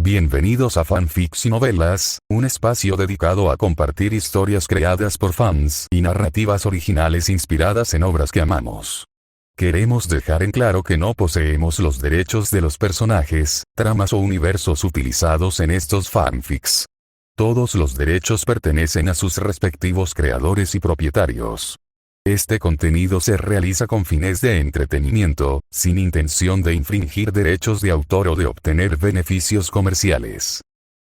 Bienvenidos a Fanfics y Novelas, un espacio dedicado a compartir historias creadas por fans y narrativas originales inspiradas en obras que amamos. Queremos dejar en claro que no poseemos los derechos de los personajes, tramas o universos utilizados en estos fanfics. Todos los derechos pertenecen a sus respectivos creadores y propietarios. Este contenido se realiza con fines de entretenimiento, sin intención de infringir derechos de autor o de obtener beneficios comerciales.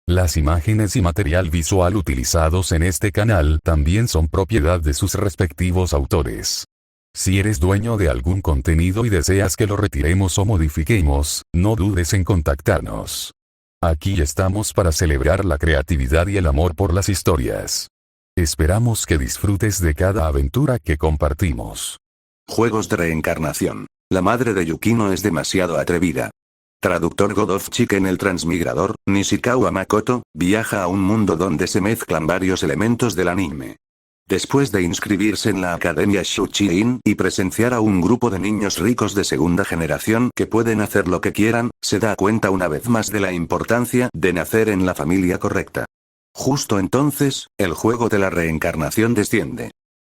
Las imágenes y material visual utilizados en este canal también son propiedad de sus respectivos autores. Si eres dueño de algún contenido y deseas que lo retiremos o modifiquemos, no dudes en contactarnos. Aquí estamos para celebrar la creatividad y el amor por las historias. Esperamos que disfrutes de cada aventura que compartimos. Juegos de reencarnación. La madre de Yukino es demasiado atrevida. Traductor God of Chicken. El transmigrador, Nishikawa Makoto, viaja a un mundo donde se mezclan varios elementos del anime. Después de inscribirse en la Academia Shuchi-In y presenciar a un grupo de niños ricos de segunda generación que pueden hacer lo que quieran, se da cuenta una vez más de la importancia de nacer en la familia correcta. Justo entonces, el juego de la reencarnación desciende.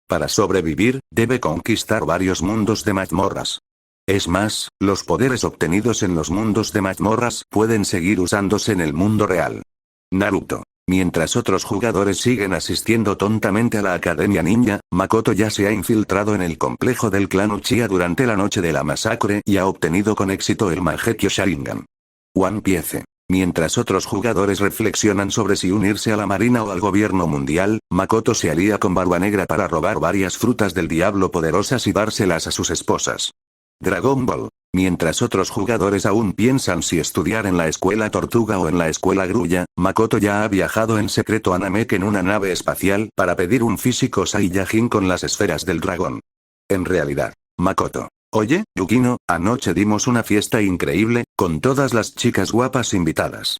Para sobrevivir, debe conquistar varios mundos de mazmorras. Es más, los poderes obtenidos en los mundos de mazmorras pueden seguir usándose en el mundo real. Naruto. Mientras otros jugadores siguen asistiendo tontamente a la Academia Ninja, Makoto ya se ha infiltrado en el complejo del clan Uchiha durante la noche de la masacre y ha obtenido con éxito el Mangekyo Sharingan. One Piece. Mientras otros jugadores reflexionan sobre si unirse a la marina o al gobierno mundial, Makoto se alía con Barba Negra para robar varias frutas del diablo poderosas y dárselas a sus esposas. Dragon Ball. Mientras otros jugadores aún piensan si estudiar en la escuela Tortuga o en la escuela Grulla, Makoto ya ha viajado en secreto a Namek en una nave espacial para pedir un físico Saiyajin con las esferas del dragón. En realidad, Makoto. Oye, Yukino, anoche dimos una fiesta increíble, con todas las chicas guapas invitadas.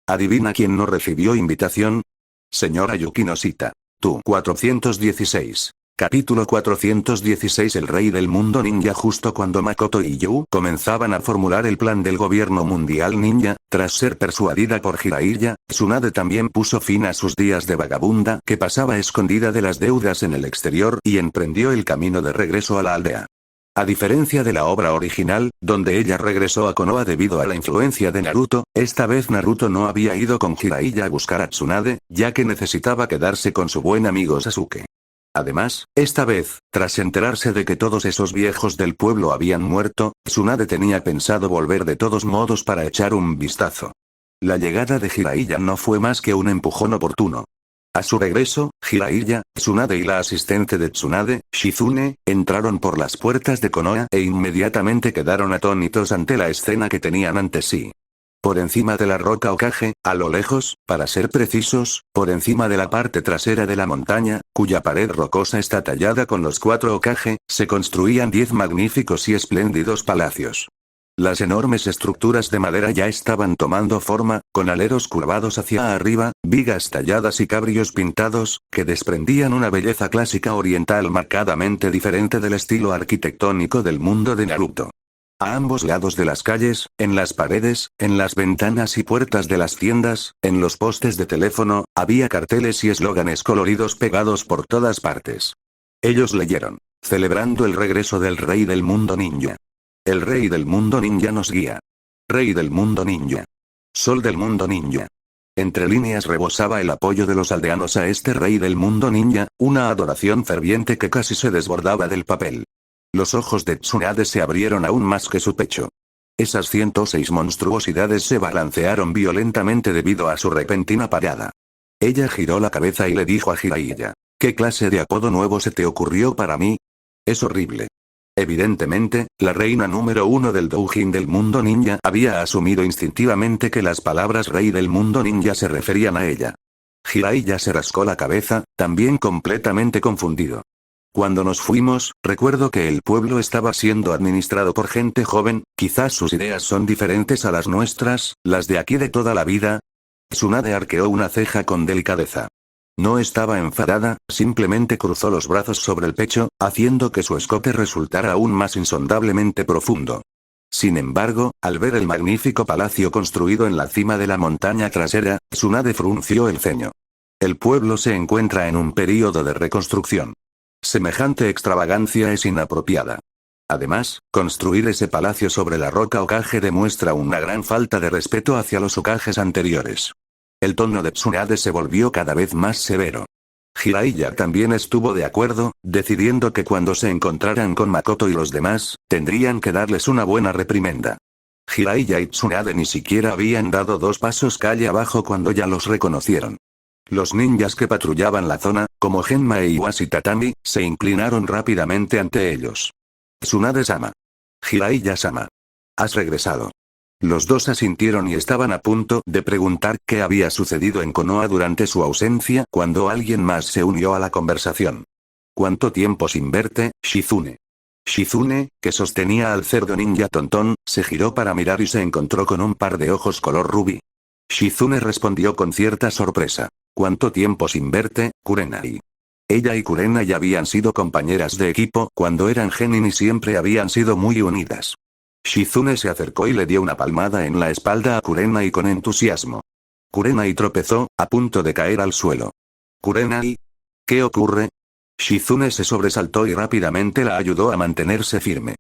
¿Adivina quién no recibió invitación? Señora Yukino Sita. Tú. 416. Capítulo 416. El rey del mundo ninja. Justo cuando Makoto y Yu comenzaban a formular el plan del gobierno mundial ninja, tras ser persuadida por Jiraiya, Tsunade también puso fin a sus días de vagabunda que pasaba escondida de las deudas en el exterior y emprendió el camino de regreso a la aldea. A diferencia de la obra original, donde ella regresó a Konoha debido a la influencia de Naruto, esta vez Naruto no había ido con Jiraiya a buscar a Tsunade, ya que necesitaba quedarse con su buen amigo Sasuke. Además, esta vez, tras enterarse de que todos esos viejos del pueblo habían muerto, Tsunade tenía pensado volver de todos modos para echar un vistazo. La llegada de Jiraiya no fue más que un empujón oportuno. A su regreso, Jiraiya, Tsunade y la asistente de Tsunade, Shizune, entraron por las puertas de Konoha e inmediatamente quedaron atónitos ante la escena que tenían ante sí. Por encima de la roca Hokage, a lo lejos, para ser precisos, por encima de la parte trasera de la montaña, cuya pared rocosa está tallada con los 4 Hokage, se construían 10 magníficos y espléndidos palacios. Las enormes estructuras de madera ya estaban tomando forma, con aleros curvados hacia arriba, vigas talladas y cabrios pintados, que desprendían una belleza clásica oriental marcadamente diferente del estilo arquitectónico del mundo de Naruto. A ambos lados de las calles, en las paredes, en las ventanas y puertas de las tiendas, en los postes de teléfono, había carteles y eslóganes coloridos pegados por todas partes. Ellos leyeron: celebrando el regreso del rey del mundo ninja. El rey del mundo ninja nos guía. Rey del mundo ninja. Sol del mundo ninja. Entre líneas rebosaba el apoyo de los aldeanos a este rey del mundo ninja, una adoración ferviente que casi se desbordaba del papel. Los ojos de Tsunade se abrieron aún más que su pecho. Esas 106 monstruosidades se balancearon violentamente debido a su repentina parada. Ella giró la cabeza y le dijo a Jiraiya: ¿qué clase de apodo nuevo se te ocurrió para mí? Es horrible. Evidentemente, la reina número 1 del doujin del mundo ninja había asumido instintivamente que las palabras rey del mundo ninja se referían a ella. Jiraiya se rascó la cabeza, también completamente confundido. Cuando nos fuimos, recuerdo que el pueblo estaba siendo administrado por gente joven, quizás sus ideas son diferentes a las nuestras, las de aquí de toda la vida. Tsunade arqueó una ceja con delicadeza. No estaba enfadada, simplemente cruzó los brazos sobre el pecho, haciendo que su escote resultara aún más insondablemente profundo. Sin embargo, al ver el magnífico palacio construido en la cima de la montaña trasera, Tsunade frunció el ceño. El pueblo se encuentra en un período de reconstrucción. Semejante extravagancia es inapropiada. Además, construir ese palacio sobre la roca Hokage demuestra una gran falta de respeto hacia los Hokages anteriores. El tono de Tsunade se volvió cada vez más severo. Jiraiya también estuvo de acuerdo, decidiendo que cuando se encontraran con Makoto y los demás, tendrían que darles una buena reprimenda. Jiraiya y Tsunade ni siquiera habían dado 2 pasos calle abajo cuando ya los reconocieron. Los ninjas que patrullaban la zona, como Genma e Iwashi Tatami, se inclinaron rápidamente ante ellos. Tsunade-sama. Jiraiya-sama. Has regresado. Los dos asintieron y estaban a punto de preguntar qué había sucedido en Konoha durante su ausencia cuando alguien más se unió a la conversación. ¿Cuánto tiempo sin verte, Shizune? Shizune, que sostenía al cerdo ninja tontón, se giró para mirar y se encontró con un par de ojos color rubí. Shizune respondió con cierta sorpresa. ¿Cuánto tiempo sin verte, Kurenai? Ella y Kurenai habían sido compañeras de equipo cuando eran genin y siempre habían sido muy unidas. Shizune se acercó y le dio una palmada en la espalda a Kurenai con entusiasmo. Kurenai tropezó, a punto de caer al suelo. ¿Kurenai? ¿Qué ocurre? Shizune se sobresaltó y rápidamente la ayudó a mantenerse firme.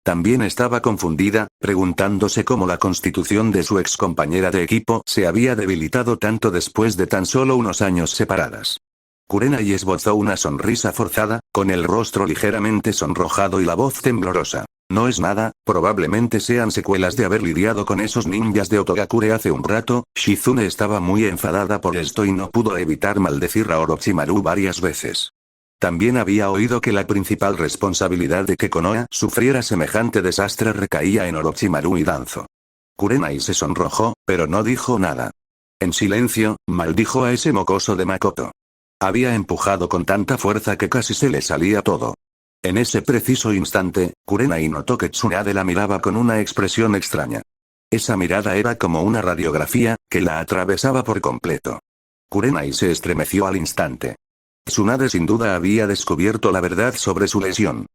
También estaba confundida, preguntándose cómo la constitución de su excompañera de equipo se había debilitado tanto después de tan solo unos años separadas. Kurenai esbozó una sonrisa forzada, con el rostro ligeramente sonrojado y la voz temblorosa. No es nada, probablemente sean secuelas de haber lidiado con esos ninjas de Otogakure hace un rato. Shizune estaba muy enfadada por esto y no pudo evitar maldecir a Orochimaru varias veces. También había oído que la principal responsabilidad de que Konoha sufriera semejante desastre recaía en Orochimaru y Danzo. Kurenai se sonrojó, pero no dijo nada. En silencio, maldijo a ese mocoso de Makoto. Había empujado con tanta fuerza que casi se le salía todo. En ese preciso instante, Kurenai notó que Tsunade la miraba con una expresión extraña. Esa mirada era como una radiografía, que la atravesaba por completo. Kurenai se estremeció al instante. Tsunade sin duda había descubierto la verdad sobre su lesión.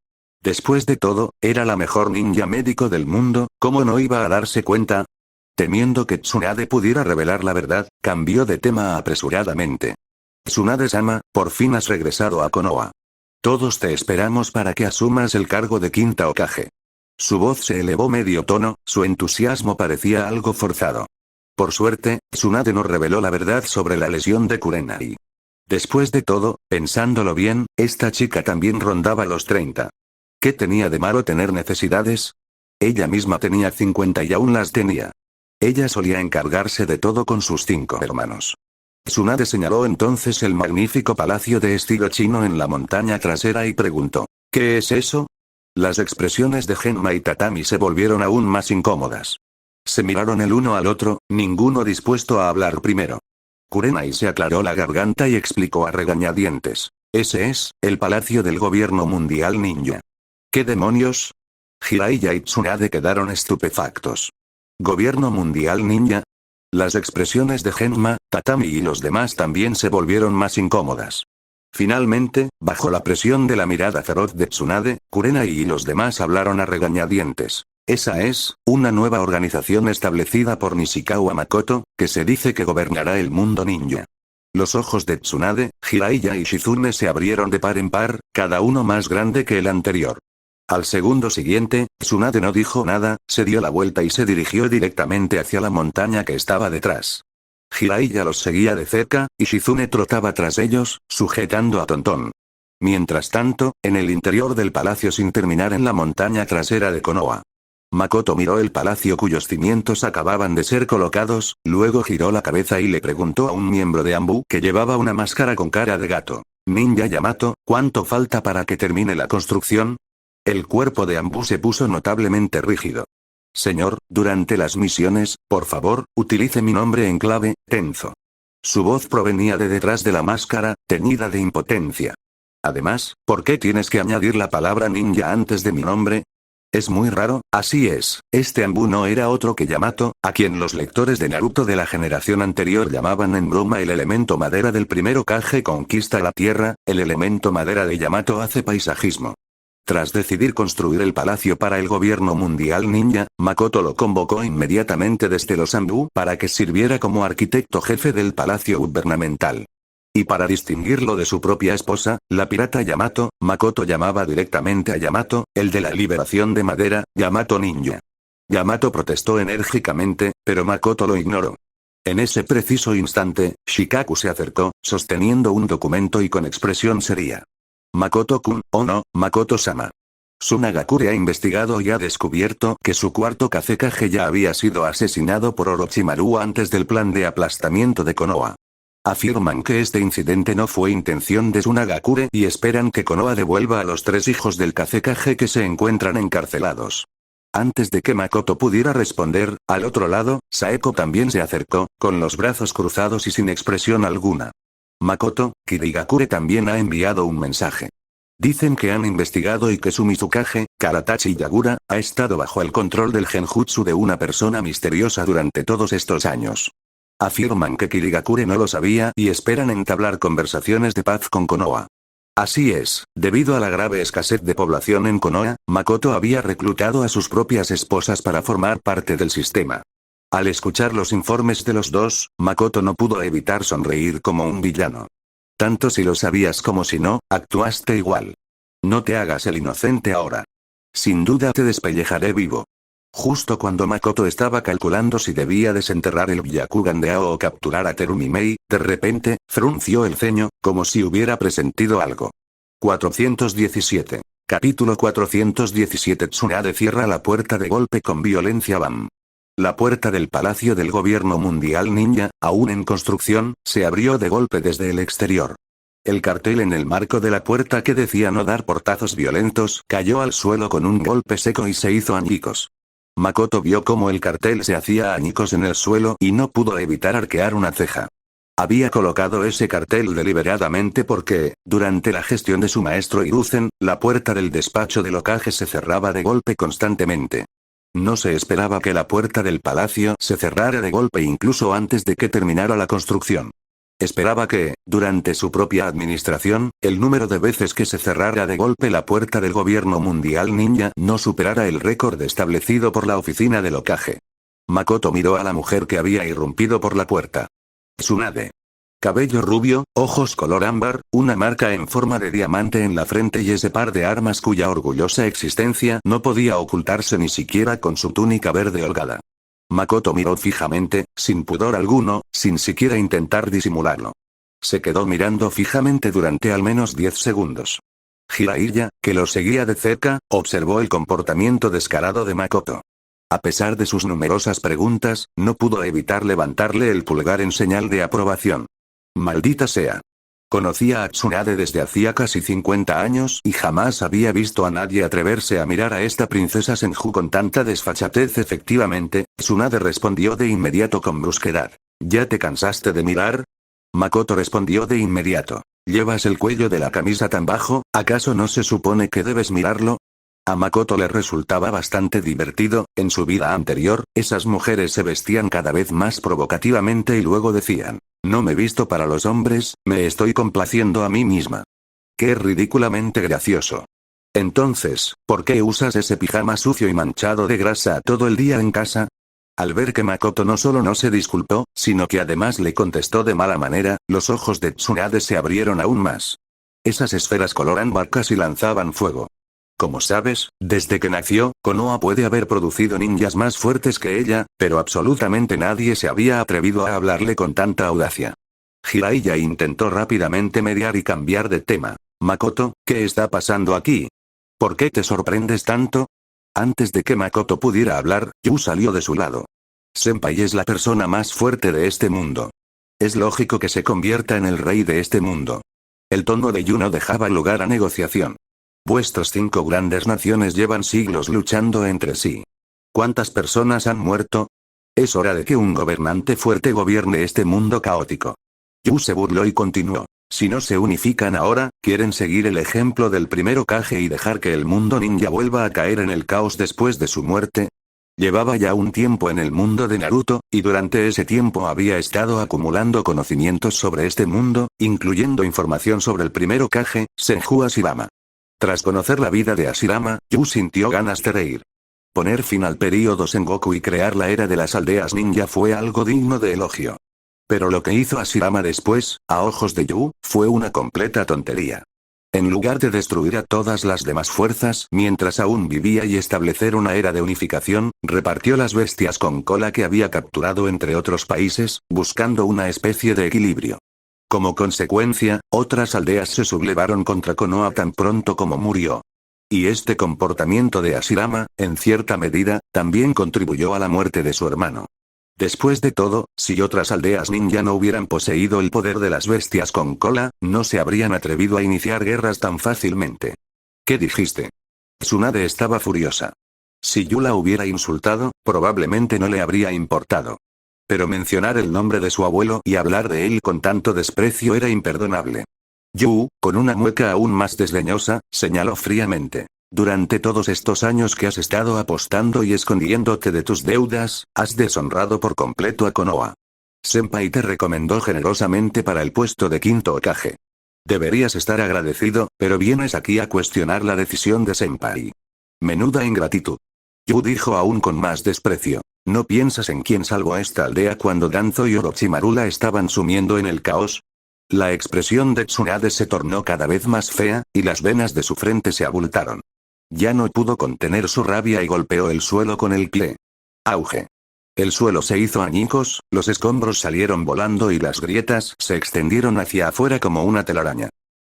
Después de todo, era la mejor ninja médico del mundo, ¿cómo no iba a darse cuenta? Temiendo que Tsunade pudiera revelar la verdad, cambió de tema apresuradamente. Tsunade-sama, por fin has regresado a Konoha. Todos te esperamos para que asumas el cargo de quinta Hokage. Su voz se elevó medio tono, su entusiasmo parecía algo forzado. Por suerte, Tsunade no reveló la verdad sobre la lesión de Kurenai. Después de todo, pensándolo bien, esta chica también rondaba los 30. ¿Qué tenía de malo tener necesidades? Ella misma tenía 50 y aún las tenía. Ella solía encargarse de todo con sus 5 hermanos. Tsunade señaló entonces el magnífico palacio de estilo chino en la montaña trasera y preguntó, ¿qué es eso? Las expresiones de Genma y Tatami se volvieron aún más incómodas. Se miraron el uno al otro, ninguno dispuesto a hablar primero. Kurenai se aclaró la garganta y explicó a regañadientes. Ese es, el palacio del gobierno mundial ninja. ¿Qué demonios? Jiraiya y Tsunade quedaron estupefactos. ¿Gobierno mundial ninja? Las expresiones de Genma, Tatami y los demás también se volvieron más incómodas. Finalmente, bajo la presión de la mirada feroz de Tsunade, Kurenai y los demás hablaron a regañadientes. Esa es, una nueva organización establecida por Nishikawa Makoto, que se dice que gobernará el mundo ninja. Los ojos de Tsunade, Jiraiya y Shizune se abrieron de par en par, cada uno más grande que el anterior. Al segundo siguiente, Tsunade no dijo nada, se dio la vuelta y se dirigió directamente hacia la montaña que estaba detrás. Jiraiya los seguía de cerca, y Shizune trotaba tras ellos, sujetando a Tontón. Mientras tanto, en el interior del palacio sin terminar en la montaña trasera de Konoha. Makoto miró el palacio cuyos cimientos acababan de ser colocados, luego giró la cabeza y le preguntó a un miembro de Anbu que llevaba una máscara con cara de gato. Ninja Yamato, ¿cuánto falta para que termine la construcción? El cuerpo de Anbu se puso notablemente rígido. Señor, durante las misiones, por favor, utilice mi nombre en clave, Tenzo. Su voz provenía de detrás de la máscara, teñida de impotencia. Además, ¿por qué tienes que añadir la palabra ninja antes de mi nombre? Es muy raro, así es, este Anbu no era otro que Yamato, a quien los lectores de Naruto de la generación anterior llamaban en broma el elemento madera del primer Hokage conquista la tierra, el elemento madera de Yamato hace paisajismo. Tras decidir construir el palacio para el gobierno mundial ninja, Makoto lo convocó inmediatamente desde los Anbu para que sirviera como arquitecto jefe del palacio gubernamental. Y para distinguirlo de su propia esposa, la pirata Yamato, Makoto llamaba directamente a Yamato, el de la liberación de madera, Yamato Ninja. Yamato protestó enérgicamente, pero Makoto lo ignoró. En ese preciso instante, Shikaku se acercó, sosteniendo un documento y con expresión seria. Makoto-kun, oh no, Makoto-sama. Tsunagakure ha investigado y ha descubierto que su cuarto Kazekage ya había sido asesinado por Orochimaru antes del plan de aplastamiento de Konoha. Afirman que este incidente no fue intención de Tsunagakure y esperan que Konoha devuelva a los 3 hijos del Kazekage que se encuentran encarcelados. Antes de que Makoto pudiera responder, al otro lado, Saeko también se acercó, con los brazos cruzados y sin expresión alguna. Makoto, Kirigakure también ha enviado un mensaje. Dicen que han investigado y que su Mizukage, Karatachi Yagura, ha estado bajo el control del genjutsu de una persona misteriosa durante todos estos años. Afirman que Kirigakure no lo sabía y esperan entablar conversaciones de paz con Konoha. Así es, debido a la grave escasez de población en Konoha, Makoto había reclutado a sus propias esposas para formar parte del sistema. Al escuchar los informes de los dos, Makoto no pudo evitar sonreír como un villano. Tanto si lo sabías como si no, actuaste igual. No te hagas el inocente ahora. Sin duda te despellejaré vivo. Justo cuando Makoto estaba calculando si debía desenterrar el Byakugan de Ao o capturar a Terumi Mei, de repente, frunció el ceño, como si hubiera presentido algo. 417. Capítulo 417. Tsunade cierra la puerta de golpe con violencia. Bam. La puerta del Palacio del Gobierno Mundial Ninja, aún en construcción, se abrió de golpe desde el exterior. El cartel en el marco de la puerta que decía no dar portazos violentos, cayó al suelo con un golpe seco y se hizo añicos. Makoto vio cómo el cartel se hacía añicos en el suelo y no pudo evitar arquear una ceja. Había colocado ese cartel deliberadamente porque, durante la gestión de su maestro Hiruzen, la puerta del despacho del Hokage se cerraba de golpe constantemente. No se esperaba que la puerta del palacio se cerrara de golpe incluso antes de que terminara la construcción. Esperaba que, durante su propia administración, el número de veces que se cerrara de golpe la puerta del gobierno mundial ninja no superara el récord establecido por la oficina del Hokage. Makoto miró a la mujer que había irrumpido por la puerta. Tsunade. Cabello rubio, ojos color ámbar, una marca en forma de diamante en la frente y ese par de armas cuya orgullosa existencia no podía ocultarse ni siquiera con su túnica verde holgada. Makoto miró fijamente, sin pudor alguno, sin siquiera intentar disimularlo. Se quedó mirando fijamente durante al menos 10 segundos. Jiraiya, que lo seguía de cerca, observó el comportamiento descarado de Makoto. A pesar de sus numerosas preguntas, no pudo evitar levantarle el pulgar en señal de aprobación. Maldita sea. Conocía a Tsunade desde hacía casi 50 años y jamás había visto a nadie atreverse a mirar a esta princesa Senju con tanta desfachatez. Efectivamente, Tsunade respondió de inmediato con brusquedad. ¿Ya te cansaste de mirar? Makoto respondió de inmediato. ¿Llevas el cuello de la camisa tan bajo? ¿Acaso no se supone que debes mirarlo? A Makoto le resultaba bastante divertido. En su vida anterior, esas mujeres se vestían cada vez más provocativamente y luego decían: no me visto para los hombres, me estoy complaciendo a mí misma. Qué ridículamente gracioso. Entonces, ¿por qué usas ese pijama sucio y manchado de grasa todo el día en casa? Al ver que Makoto no solo no se disculpó, sino que además le contestó de mala manera, los ojos de Tsunade se abrieron aún más. Esas esferas color ámbar casi lanzaban fuego. Como sabes, desde que nació, Konoha puede haber producido ninjas más fuertes que ella, pero absolutamente nadie se había atrevido a hablarle con tanta audacia. Jiraiya intentó rápidamente mediar y cambiar de tema. Makoto, ¿qué está pasando aquí? ¿Por qué te sorprendes tanto? Antes de que Makoto pudiera hablar, Yu salió de su lado. Senpai es la persona más fuerte de este mundo. Es lógico que se convierta en el rey de este mundo. El tono de Yu no dejaba lugar a negociación. Vuestras 5 grandes naciones llevan siglos luchando entre sí. ¿Cuántas personas han muerto? Es hora de que un gobernante fuerte gobierne este mundo caótico. Yu se burló y continuó. Si no se unifican ahora, quieren seguir el ejemplo del primer Hokage y dejar que el mundo ninja vuelva a caer en el caos después de su muerte. Llevaba ya un tiempo en el mundo de Naruto, y durante ese tiempo había estado acumulando conocimientos sobre este mundo, incluyendo información sobre el primer Hokage, Senju Ashirama. Tras conocer la vida de Hashirama, Yu sintió ganas de reír. Poner fin al período Sengoku y crear la era de las aldeas ninja fue algo digno de elogio. Pero lo que hizo Hashirama después, a ojos de Yu, fue una completa tontería. En lugar de destruir a todas las demás fuerzas mientras aún vivía y establecer una era de unificación, repartió las bestias con cola que había capturado entre otros países, buscando una especie de equilibrio. Como consecuencia, otras aldeas se sublevaron contra Konoha tan pronto como murió. Y este comportamiento de Hashirama, en cierta medida, también contribuyó a la muerte de su hermano. Después de todo, si otras aldeas ninja no hubieran poseído el poder de las bestias con cola, no se habrían atrevido a iniciar guerras tan fácilmente. ¿Qué dijiste? Tsunade estaba furiosa. Si Yu la hubiera insultado, probablemente no le habría importado. Pero mencionar el nombre de su abuelo y hablar de él con tanto desprecio era imperdonable. Yu, con una mueca aún más desdeñosa, señaló fríamente. Durante todos estos años que has estado apostando y escondiéndote de tus deudas, has deshonrado por completo a Konoha. Senpai te recomendó generosamente para el puesto de quinto Hokage. Deberías estar agradecido, pero vienes aquí a cuestionar la decisión de Senpai. Menuda ingratitud. Yu dijo aún con más desprecio. ¿No piensas en quién salvó a esta aldea cuando Danzo y Orochimaru la estaban sumiendo en el caos? La expresión de Tsunade se tornó cada vez más fea, y las venas de su frente se abultaron. Ya no pudo contener su rabia y golpeó el suelo con el pie. Auge. El suelo se hizo añicos, los escombros salieron volando y las grietas se extendieron hacia afuera como una telaraña.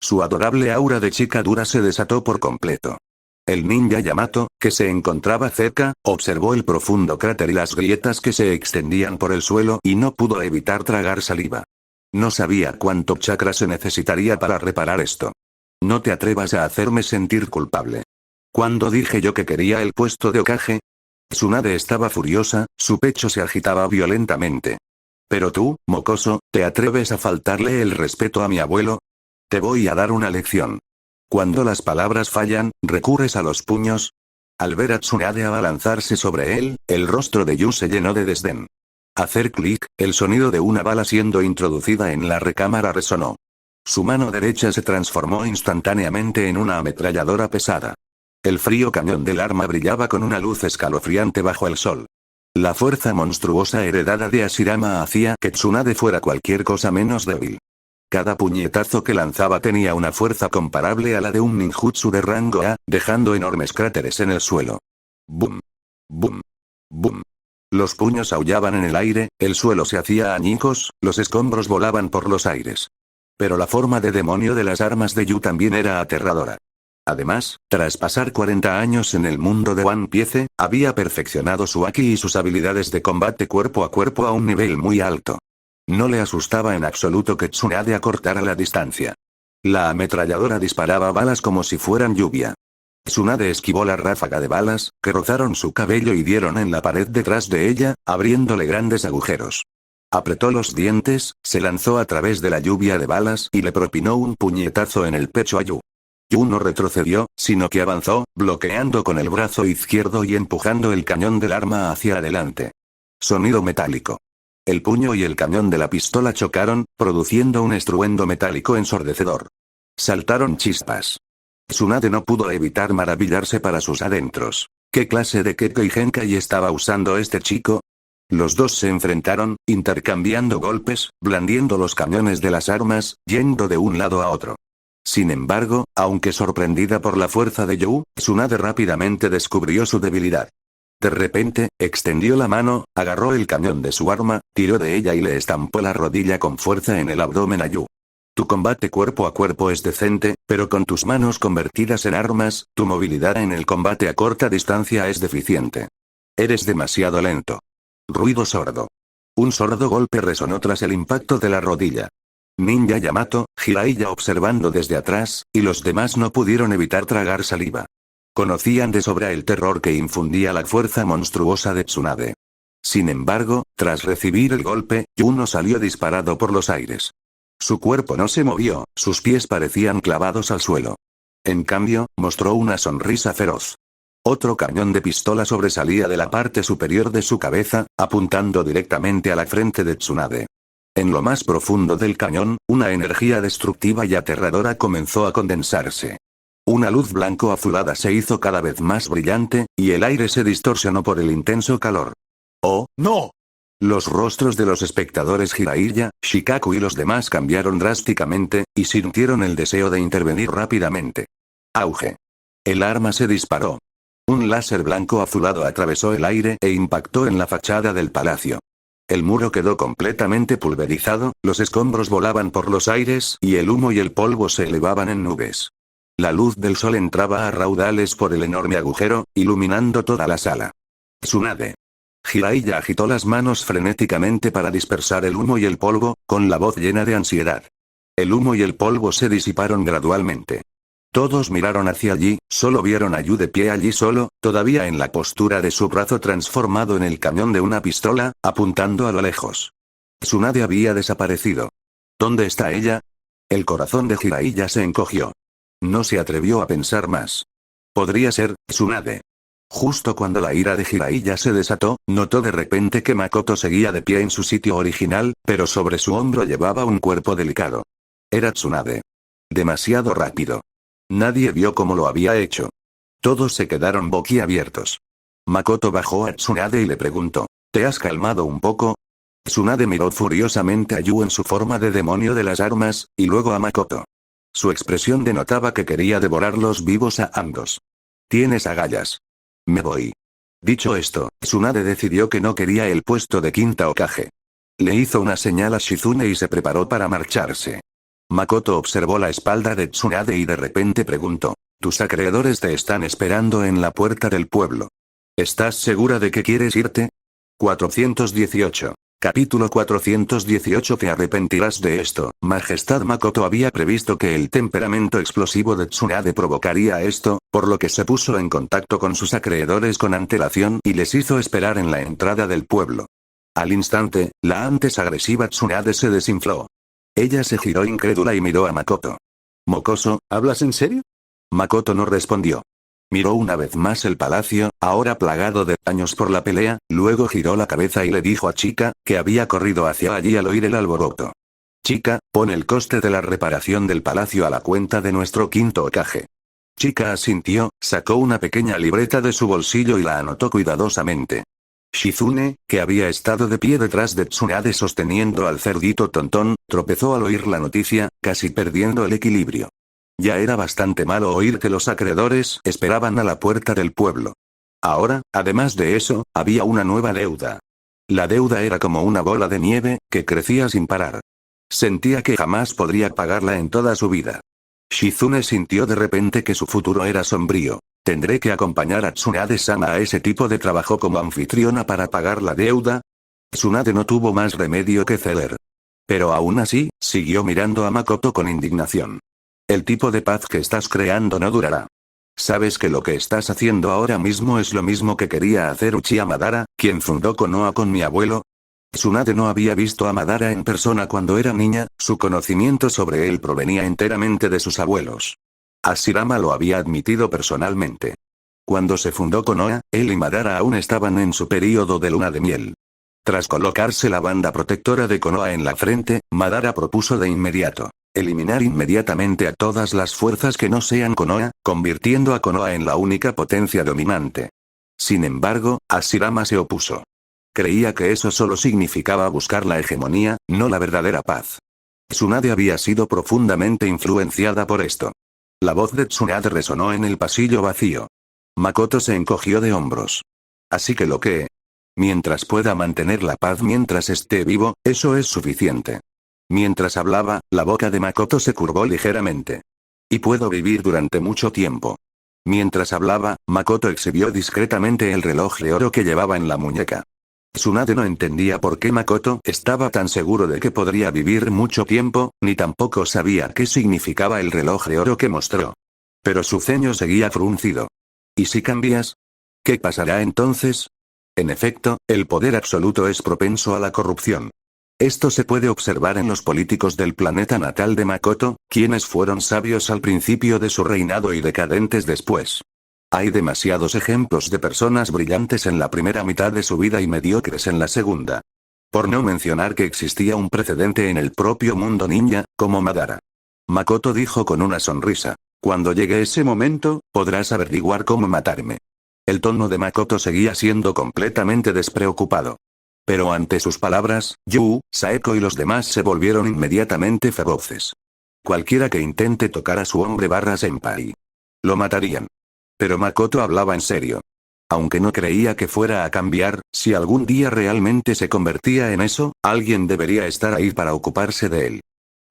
Su adorable aura de chica dura se desató por completo. El ninja Yamato, que se encontraba cerca, observó el profundo cráter y las grietas que se extendían por el suelo y no pudo evitar tragar saliva. No sabía cuánto chakra se necesitaría para reparar esto. No te atrevas a hacerme sentir culpable. ¿Cuándo dije yo que quería el puesto de Hokage? Tsunade estaba furiosa, su pecho se agitaba violentamente. Pero tú, mocoso, ¿te atreves a faltarle el respeto a mi abuelo? Te voy a dar una lección. Cuando las palabras fallan, ¿recurres a los puños? Al ver a Tsunade abalanzarse sobre él, el rostro de Yu se llenó de desdén. Hacer clic, el sonido de una bala siendo introducida en la recámara resonó. Su mano derecha se transformó instantáneamente en una ametralladora pesada. El frío cañón del arma brillaba con una luz escalofriante bajo el sol. La fuerza monstruosa heredada de Hashirama hacía que Tsunade fuera cualquier cosa menos débil. Cada puñetazo que lanzaba tenía una fuerza comparable a la de un ninjutsu de rango A, dejando enormes cráteres en el suelo. ¡Bum! ¡Bum! ¡Bum! Los puños aullaban en el aire, el suelo se hacía añicos, los escombros volaban por los aires. Pero la forma de demonio de las armas de Yu también era aterradora. Además, tras pasar 40 años en el mundo de One Piece, había perfeccionado su haki y sus habilidades de combate cuerpo a cuerpo a un nivel muy alto. No le asustaba en absoluto que Tsunade acortara la distancia. La ametralladora disparaba balas como si fueran lluvia. Tsunade esquivó la ráfaga de balas, que rozaron su cabello y dieron en la pared detrás de ella, abriéndole grandes agujeros. Apretó los dientes, se lanzó a través de la lluvia de balas y le propinó un puñetazo en el pecho a Yu. Yu no retrocedió, sino que avanzó, bloqueando con el brazo izquierdo y empujando el cañón del arma hacia adelante. Sonido metálico. El puño y el cañón de la pistola chocaron, produciendo un estruendo metálico ensordecedor. Saltaron chispas. Tsunade no pudo evitar maravillarse para sus adentros. ¿Qué clase de Kekkei Genkai estaba usando este chico? Los dos se enfrentaron, intercambiando golpes, blandiendo los cañones de las armas, yendo de un lado a otro. Sin embargo, aunque sorprendida por la fuerza de Yu, Tsunade rápidamente descubrió su debilidad. De repente, extendió la mano, agarró el cañón de su arma, tiró de ella y le estampó la rodilla con fuerza en el abdomen a Yu. Tu combate cuerpo a cuerpo es decente, pero con tus manos convertidas en armas, tu movilidad en el combate a corta distancia es deficiente. Eres demasiado lento. Ruido sordo. Un sordo golpe resonó tras el impacto de la rodilla. Ninja Yamato, Jiraiya observando desde atrás, y los demás no pudieron evitar tragar saliva. Conocían de sobra el terror que infundía la fuerza monstruosa de Tsunade. Sin embargo, tras recibir el golpe, Yuno salió disparado por los aires. Su cuerpo no se movió, sus pies parecían clavados al suelo. En cambio, mostró una sonrisa feroz. Otro cañón de pistola sobresalía de la parte superior de su cabeza, apuntando directamente a la frente de Tsunade. En lo más profundo del cañón, una energía destructiva y aterradora comenzó a condensarse. Una luz blanco-azulada se hizo cada vez más brillante, y el aire se distorsionó por el intenso calor. ¡Oh, no! Los rostros de los espectadores Jiraiya, Shikaku y los demás cambiaron drásticamente, y sintieron el deseo de intervenir rápidamente. Auge. El arma se disparó. Un láser blanco azulado atravesó el aire e impactó en la fachada del palacio. El muro quedó completamente pulverizado, los escombros volaban por los aires y el humo y el polvo se elevaban en nubes. La luz del sol entraba a raudales por el enorme agujero, iluminando toda la sala. Tsunade. Jiraiya agitó las manos frenéticamente para dispersar el humo y el polvo, con la voz llena de ansiedad. El humo y el polvo se disiparon gradualmente. Todos miraron hacia allí, solo vieron a Yu de pie allí solo, todavía en la postura de su brazo transformado en el cañón de una pistola, apuntando a lo lejos. Tsunade había desaparecido. ¿Dónde está ella? El corazón de Jiraiya se encogió. No se atrevió a pensar más. Podría ser Tsunade. Justo cuando la ira de Jiraiya se desató, notó de repente que Makoto seguía de pie en su sitio original, pero sobre su hombro llevaba un cuerpo delicado. Era Tsunade. Demasiado rápido. Nadie vio cómo lo había hecho. Todos se quedaron boquiabiertos. Makoto bajó a Tsunade y le preguntó, ¿te has calmado un poco? Tsunade miró furiosamente a Yu en su forma de demonio de las armas, y luego a Makoto. Su expresión denotaba que quería devorarlos vivos a ambos. Tienes agallas. Me voy. Dicho esto, Tsunade decidió que no quería el puesto de quinta Hokage. Le hizo una señal a Shizune y se preparó para marcharse. Makoto observó la espalda de Tsunade y de repente preguntó, tus acreedores te están esperando en la puerta del pueblo. ¿Estás segura de que quieres irte? 418. Capítulo 418. Te arrepentirás de esto, Majestad. Makoto había previsto que el temperamento explosivo de Tsunade provocaría esto, por lo que se puso en contacto con sus acreedores con antelación y les hizo esperar en la entrada del pueblo. Al instante, la antes agresiva Tsunade se desinfló. Ella se giró incrédula y miró a Makoto. «Mocoso, ¿hablas en serio?» Makoto no respondió. Miró una vez más el palacio, ahora plagado de daños por la pelea, luego giró la cabeza y le dijo a Chika, que había corrido hacia allí al oír el alboroto. Chika, pon el coste de la reparación del palacio a la cuenta de nuestro quinto Hokage. Chika asintió, sacó una pequeña libreta de su bolsillo y la anotó cuidadosamente. Shizune, que había estado de pie detrás de Tsunade sosteniendo al cerdito tontón, tropezó al oír la noticia, casi perdiendo el equilibrio. Ya era bastante malo oír que los acreedores esperaban a la puerta del pueblo. Ahora, además de eso, había una nueva deuda. La deuda era como una bola de nieve, que crecía sin parar. Sentía que jamás podría pagarla en toda su vida. Shizune sintió de repente que su futuro era sombrío. ¿Tendré que acompañar a Tsunade-sama a ese tipo de trabajo como anfitriona para pagar la deuda? Tsunade no tuvo más remedio que ceder. Pero aún así, siguió mirando a Makoto con indignación. El tipo de paz que estás creando no durará. ¿Sabes que lo que estás haciendo ahora mismo es lo mismo que quería hacer Uchiha Madara, quien fundó Konoha con mi abuelo? Tsunade no había visto a Madara en persona cuando era niña, su conocimiento sobre él provenía enteramente de sus abuelos. Hashirama lo había admitido personalmente. Cuando se fundó Konoha, él y Madara aún estaban en su período de luna de miel. Tras colocarse la banda protectora de Konoha en la frente, Madara propuso de inmediato eliminar inmediatamente a todas las fuerzas que no sean Konoha, convirtiendo a Konoha en la única potencia dominante. Sin embargo, Hashirama se opuso. Creía que eso solo significaba buscar la hegemonía, no la verdadera paz. Tsunade había sido profundamente influenciada por esto. La voz de Tsunade resonó en el pasillo vacío. Makoto se encogió de hombros. Así que mientras pueda mantener la paz mientras esté vivo, eso es suficiente. Mientras hablaba, la boca de Makoto se curvó ligeramente. Y puedo vivir durante mucho tiempo. Mientras hablaba, Makoto exhibió discretamente el reloj de oro que llevaba en la muñeca. Tsunade no entendía por qué Makoto estaba tan seguro de que podría vivir mucho tiempo, ni tampoco sabía qué significaba el reloj de oro que mostró. Pero su ceño seguía fruncido. ¿Y si cambias? ¿Qué pasará entonces? En efecto, el poder absoluto es propenso a la corrupción. Esto se puede observar en los políticos del planeta natal de Makoto, quienes fueron sabios al principio de su reinado y decadentes después. Hay demasiados ejemplos de personas brillantes en la primera mitad de su vida y mediocres en la segunda. Por no mencionar que existía un precedente en el propio mundo ninja, como Madara. Makoto dijo con una sonrisa. Cuando llegue ese momento, podrás averiguar cómo matarme. El tono de Makoto seguía siendo completamente despreocupado. Pero ante sus palabras, Yu, Saeko y los demás se volvieron inmediatamente feroces. Cualquiera que intente tocar a su hombre senpai. Lo matarían. Pero Makoto hablaba en serio. Aunque no creía que fuera a cambiar, si algún día realmente se convertía en eso, alguien debería estar ahí para ocuparse de él.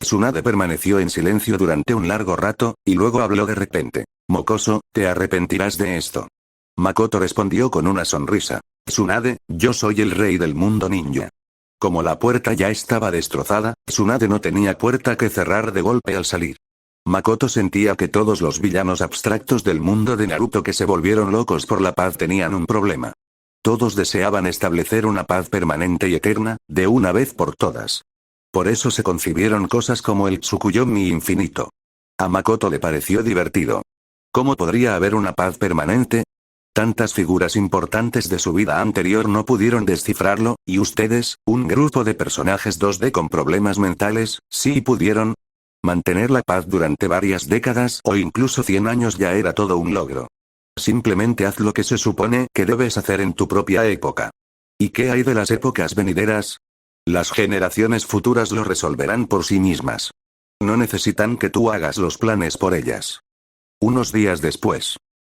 Tsunade permaneció en silencio durante un largo rato, y luego habló de repente. Mokoso, te arrepentirás de esto. Makoto respondió con una sonrisa. Tsunade, yo soy el rey del mundo ninja. Como la puerta ya estaba destrozada, Tsunade no tenía puerta que cerrar de golpe al salir. Makoto sentía que todos los villanos abstractos del mundo de Naruto que se volvieron locos por la paz tenían un problema. Todos deseaban establecer una paz permanente y eterna, de una vez por todas. Por eso se concibieron cosas como el Tsukuyomi infinito. A Makoto le pareció divertido. ¿Cómo podría haber una paz permanente? Tantas figuras importantes de su vida anterior no pudieron descifrarlo, y ustedes, un grupo de personajes 2D con problemas mentales, sí pudieron. Mantener la paz durante varias décadas o incluso 100 años ya era todo un logro. Simplemente haz lo que se supone que debes hacer en tu propia época. ¿Y qué hay de las épocas venideras? Las generaciones futuras lo resolverán por sí mismas. No necesitan que tú hagas los planes por ellas. Unos días después.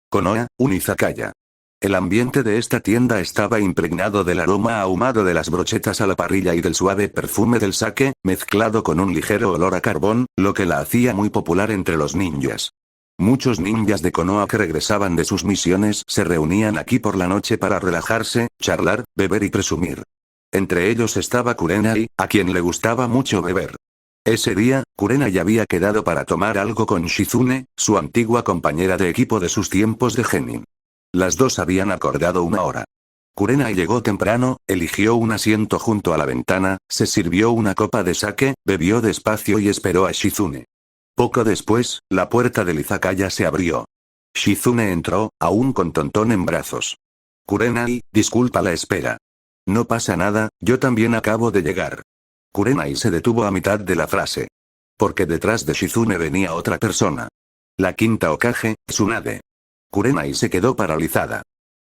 Konoha, un izakaya. El ambiente de esta tienda estaba impregnado del aroma ahumado de las brochetas a la parrilla y del suave perfume del sake, mezclado con un ligero olor a carbón, lo que la hacía muy popular entre los ninjas. Muchos ninjas de Konoha que regresaban de sus misiones se reunían aquí por la noche para relajarse, charlar, beber y presumir. Entre ellos estaba Kurenai, a quien le gustaba mucho beber. Ese día, Kurenai había quedado para tomar algo con Shizune, su antigua compañera de equipo de sus tiempos de genin. Las dos habían acordado una hora. Kurenai llegó temprano, eligió un asiento junto a la ventana, se sirvió una copa de sake, bebió despacio y esperó a Shizune. Poco después, la puerta del izakaya se abrió. Shizune entró, aún con Tontón en brazos. Kurenai, disculpa la espera. No pasa nada, yo también acabo de llegar. Kurenai se detuvo a mitad de la frase. Porque detrás de Shizune venía otra persona. La quinta Hokage, Tsunade. Kurenai se quedó paralizada.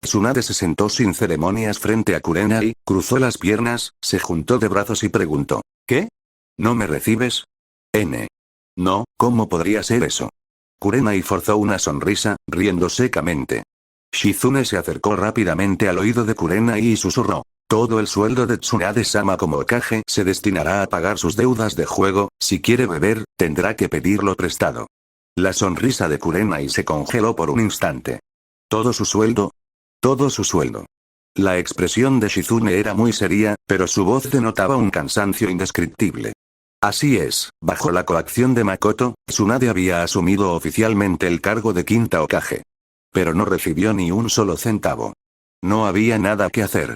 Tsunade se sentó sin ceremonias frente a Kurenai, cruzó las piernas, se juntó de brazos y preguntó. ¿Qué? ¿No me recibes? No, ¿cómo podría ser eso? Kurenai forzó una sonrisa, riendo secamente. Shizune se acercó rápidamente al oído de Kurenai y susurró. Todo el sueldo de Tsunade-sama como Hokage se destinará a pagar sus deudas de juego, si quiere beber, tendrá que pedirlo prestado. La sonrisa de Kurenai se congeló por un instante. ¿Todo su sueldo? Todo su sueldo. La expresión de Shizune era muy seria, pero su voz denotaba un cansancio indescriptible. Así es, bajo la coacción de Makoto, Tsunade había asumido oficialmente el cargo de quinta Hokage. Pero no recibió ni un solo centavo. No había nada que hacer.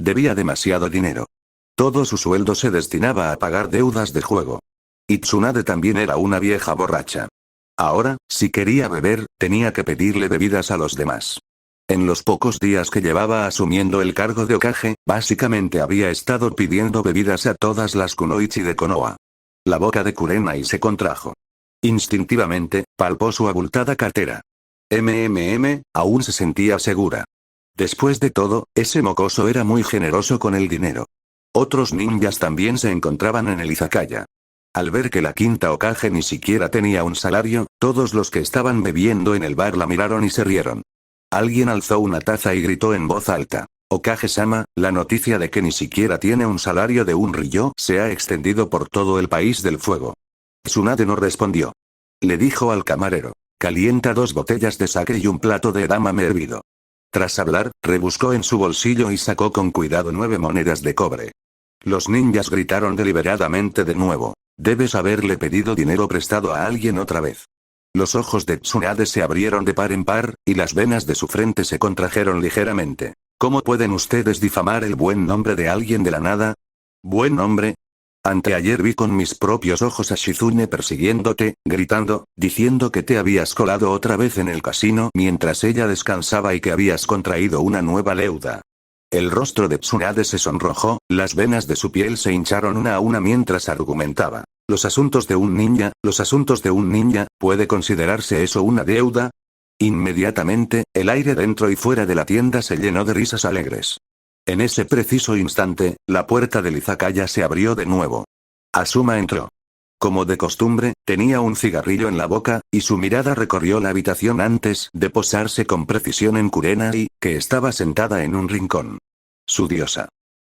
Debía demasiado dinero. Todo su sueldo se destinaba a pagar deudas de juego. Y Tsunade también era una vieja borracha. Ahora, si quería beber, tenía que pedirle bebidas a los demás. En los pocos días que llevaba asumiendo el cargo de Hokage, básicamente había estado pidiendo bebidas a todas las kunoichi de Konoha. La boca de Kurenai se contrajo. Instintivamente, palpó su abultada cartera. Aún se sentía segura. Después de todo, ese mocoso era muy generoso con el dinero. Otros ninjas también se encontraban en el izakaya. Al ver que la quinta Hokage ni siquiera tenía un salario, todos los que estaban bebiendo en el bar la miraron y se rieron. Alguien alzó una taza y gritó en voz alta. Hokage-sama, la noticia de que ni siquiera tiene un salario de un ryō se ha extendido por todo el país del fuego. Tsunade no respondió. Le dijo al camarero. Calienta 2 botellas de sake y un plato de edamame hervido. Tras hablar, rebuscó en su bolsillo y sacó con cuidado 9 monedas de cobre. Los ninjas gritaron deliberadamente de nuevo. Debes haberle pedido dinero prestado a alguien otra vez. Los ojos de Tsunade se abrieron de par en par, y las venas de su frente se contrajeron ligeramente. ¿Cómo pueden ustedes difamar el buen nombre de alguien de la nada? ¿Buen nombre? Anteayer vi con mis propios ojos a Shizune persiguiéndote, gritando, diciendo que te habías colado otra vez en el casino mientras ella descansaba y que habías contraído una nueva deuda. El rostro de Tsunade se sonrojó, las venas de su piel se hincharon una a una mientras argumentaba. Los asuntos de un ninja, ¿puede considerarse eso una deuda? Inmediatamente, el aire dentro y fuera de la tienda se llenó de risas alegres. En ese preciso instante, la puerta del izakaya se abrió de nuevo. Asuma entró. Como de costumbre, tenía un cigarrillo en la boca, y su mirada recorrió la habitación antes de posarse con precisión en Kurenai, que estaba sentada en un rincón. Su diosa.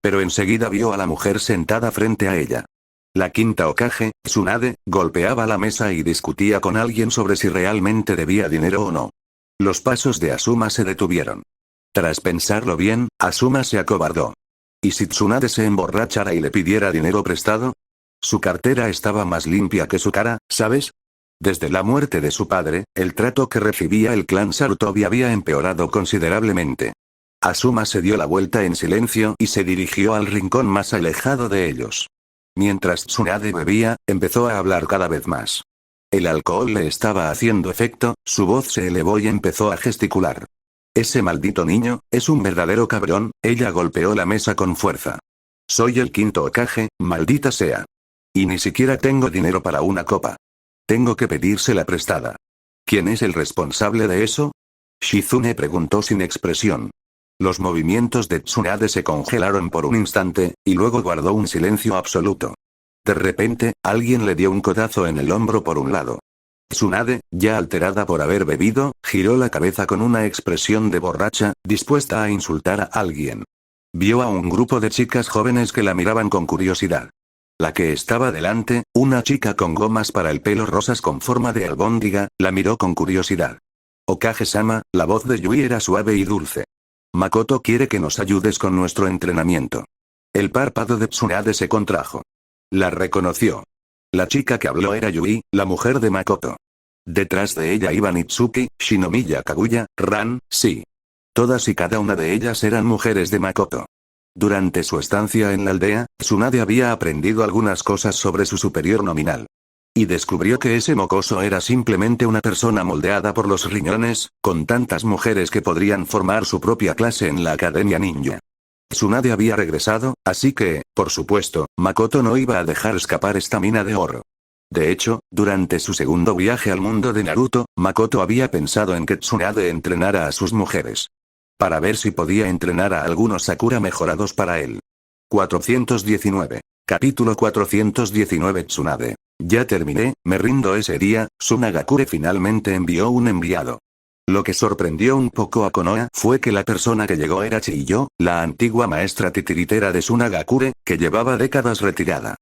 Pero enseguida vio a la mujer sentada frente a ella. La quinta Hokage, Tsunade, golpeaba la mesa y discutía con alguien sobre si realmente debía dinero o no. Los pasos de Asuma se detuvieron. Tras pensarlo bien, Asuma se acobardó. ¿Y si Tsunade se emborrachara y le pidiera dinero prestado? Su cartera estaba más limpia que su cara, ¿sabes? Desde la muerte de su padre, el trato que recibía el clan Sarutobi había empeorado considerablemente. Asuma se dio la vuelta en silencio y se dirigió al rincón más alejado de ellos. Mientras Tsunade bebía, empezó a hablar cada vez más. El alcohol le estaba haciendo efecto, su voz se elevó y empezó a gesticular. Ese maldito niño, es un verdadero cabrón, ella golpeó la mesa con fuerza. Soy el quinto Hokage, maldita sea. Y ni siquiera tengo dinero para una copa. Tengo que pedírsela prestada. ¿Quién es el responsable de eso? Shizune preguntó sin expresión. Los movimientos de Tsunade se congelaron por un instante, y luego guardó un silencio absoluto. De repente, alguien le dio un codazo en el hombro por un lado. Tsunade, ya alterada por haber bebido, giró la cabeza con una expresión de borracha, dispuesta a insultar a alguien. Vio a un grupo de chicas jóvenes que la miraban con curiosidad. La que estaba delante, una chica con gomas para el pelo rosas con forma de albóndiga, la miró con curiosidad. Hokage-sama, la voz de Yui era suave y dulce. Makoto quiere que nos ayudes con nuestro entrenamiento. El párpado de Tsunade se contrajo. La reconoció. La chica que habló era Yui, la mujer de Makoto. Detrás de ella iban Itsuki, Shinomiya Kaguya, Ran, sí. Todas y cada una de ellas eran mujeres de Makoto. Durante su estancia en la aldea, Tsunade había aprendido algunas cosas sobre su superior nominal. Y descubrió que ese mocoso era simplemente una persona moldeada por los riñones, con tantas mujeres que podrían formar su propia clase en la academia ninja. Tsunade había regresado, así que, por supuesto, Makoto no iba a dejar escapar esta mina de oro. De hecho, durante su segundo viaje al mundo de Naruto, Makoto había pensado en que Tsunade entrenara a sus mujeres. Para ver si podía entrenar a algunos Sakura mejorados para él. 419. Capítulo 419 Tsunade. Ya terminé, me rindo ese día, Tsunagakure finalmente envió un enviado. Lo que sorprendió un poco a Konoha fue que la persona que llegó era Chiyo, la antigua maestra titiritera de Tsunagakure, que llevaba décadas retirada.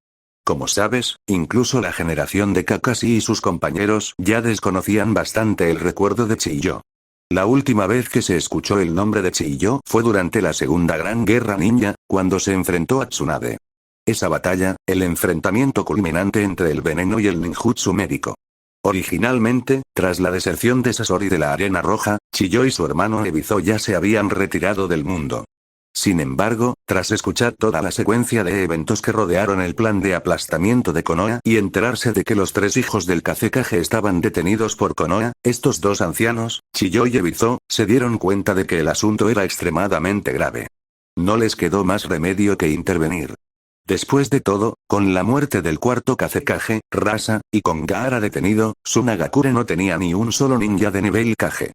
Como sabes, incluso la generación de Kakashi y sus compañeros ya desconocían bastante el recuerdo de Chiyo. La última vez que se escuchó el nombre de Chiyo fue durante la Segunda Gran Guerra Ninja, cuando se enfrentó a Tsunade. Esa batalla, el enfrentamiento culminante entre el veneno y el ninjutsu médico. Originalmente, tras la deserción de Sasori de la Arena Roja, Chiyo y su hermano Ebizo ya se habían retirado del mundo. Sin embargo, tras escuchar toda la secuencia de eventos que rodearon el plan de aplastamiento de Konoha y enterarse de que los tres hijos del Kazekage estaban detenidos por Konoha, estos dos ancianos, Chiyo y Ebizo, se dieron cuenta de que el asunto era extremadamente grave. No les quedó más remedio que intervenir. Después de todo, con la muerte del cuarto Kazekage, Rasa, y con Gaara detenido, Tsunagakure no tenía ni un solo ninja de nivel Kage.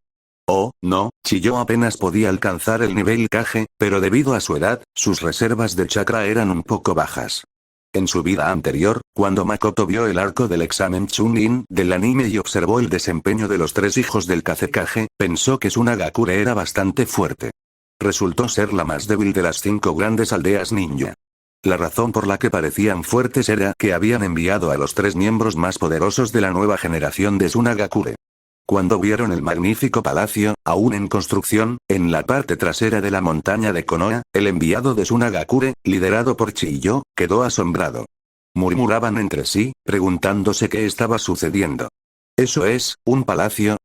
Oh, no, Chiyo apenas podía alcanzar el nivel Kage, pero debido a su edad, sus reservas de chakra eran un poco bajas. En su vida anterior, cuando Makoto vio el arco del examen Chunin del anime y observó el desempeño de los tres hijos del Kazekage, pensó que Tsunagakure era bastante fuerte. Resultó ser la más débil de las 5 grandes aldeas ninja. La razón por la que parecían fuertes era que habían enviado a los 3 miembros más poderosos de la nueva generación de Tsunagakure. Cuando vieron el magnífico palacio, aún en construcción, en la parte trasera de la montaña de Konoha, el enviado de Tsunagakure, liderado por Chiyo, quedó asombrado. Murmuraban entre sí, preguntándose qué estaba sucediendo. ¿Eso es, un palacio?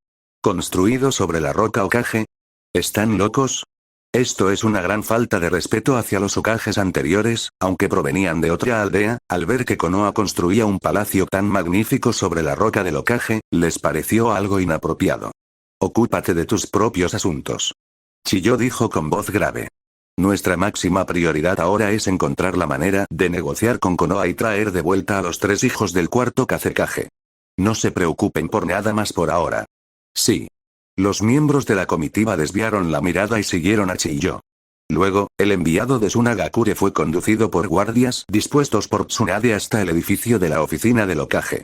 ¿Construido sobre la roca Hokage? ¿Están locos? Esto es una gran falta de respeto hacia los Hokages anteriores, aunque provenían de otra aldea, al ver que Konoha construía un palacio tan magnífico sobre la roca del Hokage, les pareció algo inapropiado. Ocúpate de tus propios asuntos. Chiyo dijo con voz grave. Nuestra máxima prioridad ahora es encontrar la manera de negociar con Konoha y traer de vuelta a los 3 hijos del cuarto Kazekage. No se preocupen por nada más por ahora. Sí. Los miembros de la comitiva desviaron la mirada y siguieron a Chiyo. Luego, el enviado de Tsunagakure fue conducido por guardias dispuestos por Tsunade hasta el edificio de la oficina del Hokage.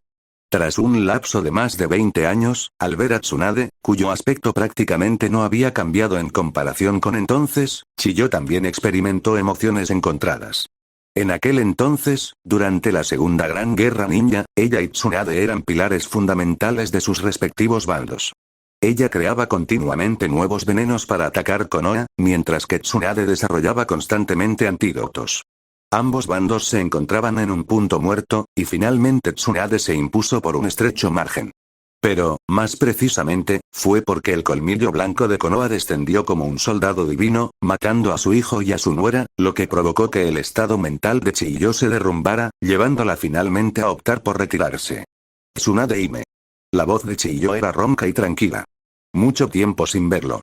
Tras un lapso de más de 20 años, al ver a Tsunade, cuyo aspecto prácticamente no había cambiado en comparación con entonces, Chiyo también experimentó emociones encontradas. En aquel entonces, durante la Segunda Gran Guerra Ninja, ella y Tsunade eran pilares fundamentales de sus respectivos bandos. Ella creaba continuamente nuevos venenos para atacar Konoha, mientras que Tsunade desarrollaba constantemente antídotos. Ambos bandos se encontraban en un punto muerto, y finalmente Tsunade se impuso por un estrecho margen. Pero, más precisamente, fue porque el colmillo blanco de Konoha descendió como un soldado divino, matando a su hijo y a su nuera, lo que provocó que el estado mental de Chiyo se derrumbara, llevándola finalmente a optar por retirarse. Tsunade Hime. La voz de Chiyo era ronca y tranquila. Mucho tiempo sin verlo.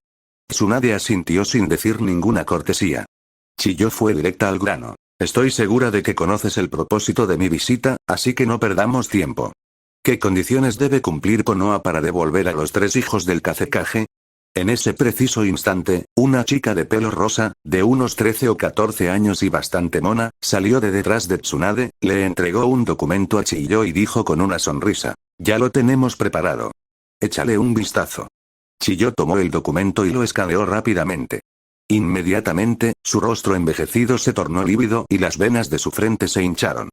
Tsunade asintió sin decir ninguna cortesía. Chiyo fue directa al grano. Estoy segura de que conoces el propósito de mi visita, así que no perdamos tiempo. ¿Qué condiciones debe cumplir Konoha para devolver a los 3 hijos del Kazekage? En ese preciso instante, una chica de pelo rosa, de unos 13 o 14 años y bastante mona, salió de detrás de Tsunade, le entregó un documento a Chiyo y dijo con una sonrisa. Ya lo tenemos preparado. Échale un vistazo. Chiyo tomó el documento y lo escaneó rápidamente. Inmediatamente, su rostro envejecido se tornó lívido y las venas de su frente se hincharon.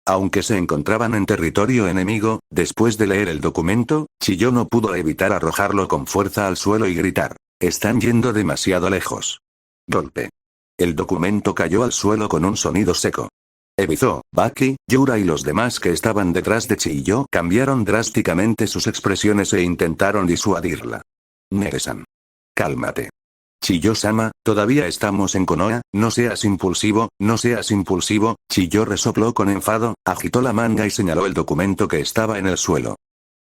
Aunque se encontraban en territorio enemigo, después de leer el documento, Chiyo no pudo evitar arrojarlo con fuerza al suelo y gritar. Están yendo demasiado lejos. Golpe. El documento cayó al suelo con un sonido seco. Ebizo, Baki, Yura y los demás que estaban detrás de Chiyo cambiaron drásticamente sus expresiones e intentaron disuadirla. Nere-san. Cálmate. Chiyo-sama, todavía estamos en Konoha, no seas impulsivo, no seas impulsivo. Chiyo resopló con enfado, agitó la manga y señaló el documento que estaba en el suelo.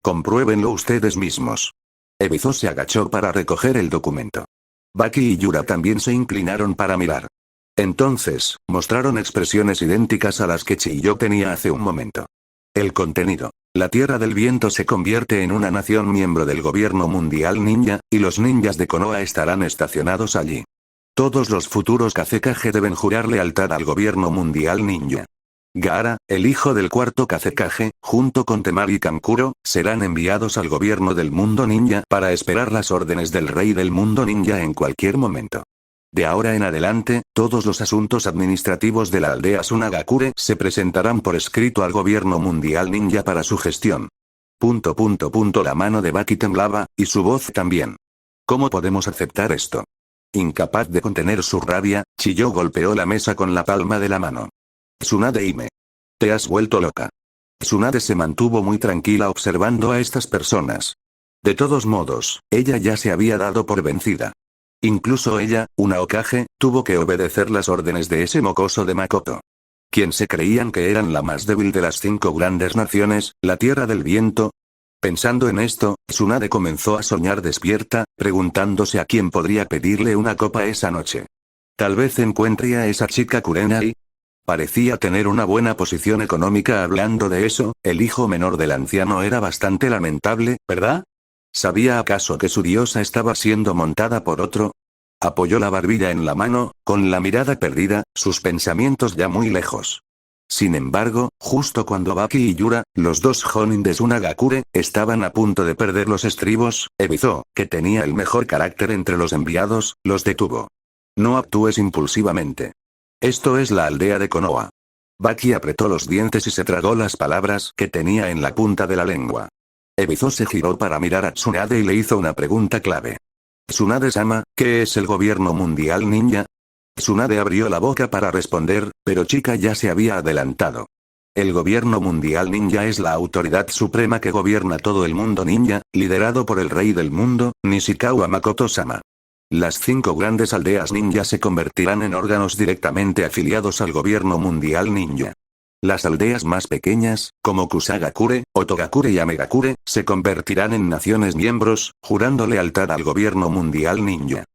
Compruébenlo ustedes mismos. Ebizo se agachó para recoger el documento. Baki y Yura también se inclinaron para mirar. Entonces, mostraron expresiones idénticas a las que Chiyo tenía hace un momento. El contenido. La Tierra del Viento se convierte en una nación miembro del gobierno mundial ninja, y los ninjas de Konoha estarán estacionados allí. Todos los futuros Kazekage deben jurar lealtad al gobierno mundial ninja. Gaara, el hijo del cuarto Kazekage, junto con Temari y Kankuro, serán enviados al gobierno del mundo ninja para esperar las órdenes del rey del mundo ninja en cualquier momento. De ahora en adelante, todos los asuntos administrativos de la aldea Tsunagakure se presentarán por escrito al gobierno mundial ninja para su gestión. La mano de Baki temblaba, y su voz también. ¿Cómo podemos aceptar esto? Incapaz de contener su rabia, Chiyo golpeó la mesa con la palma de la mano. Tsunade Hime. Te has vuelto loca. Tsunade se mantuvo muy tranquila observando a estas personas. De todos modos, ella ya se había dado por vencida. Incluso ella, una Hokage, tuvo que obedecer las órdenes de ese mocoso de Makoto. ¿Quién se creían que eran la más débil de las 5 grandes naciones, la Tierra del Viento? Pensando en esto, Tsunade comenzó a soñar despierta, preguntándose a quién podría pedirle una copa esa noche. Tal vez encuentre a esa chica Kurenai. Parecía tener una buena posición económica. Hablando de eso, el hijo menor del anciano era bastante lamentable, ¿verdad? ¿Sabía acaso que su diosa estaba siendo montada por otro? Apoyó la barbilla en la mano, con la mirada perdida, sus pensamientos ya muy lejos. Sin embargo, justo cuando Baki y Yura, los 2 Jonin de Tsunagakure, estaban a punto de perder los estribos, Ebizo, que tenía el mejor carácter entre los enviados, los detuvo. No actúes impulsivamente. Esto es la aldea de Konoha. Baki apretó los dientes y se tragó las palabras que tenía en la punta de la lengua. Ebizo se giró para mirar a Tsunade y le hizo una pregunta clave. Tsunade-sama, ¿qué es el gobierno mundial ninja? Tsunade abrió la boca para responder, pero Chica ya se había adelantado. El gobierno mundial ninja es la autoridad suprema que gobierna todo el mundo ninja, liderado por el rey del mundo, Nishikawa Makoto-sama. Las 5 grandes aldeas ninja se convertirán en órganos directamente afiliados al gobierno mundial ninja. Las aldeas más pequeñas, como Kusagakure, Otogakure y Amegakure, se convertirán en naciones miembros, jurando lealtad al gobierno mundial ninja.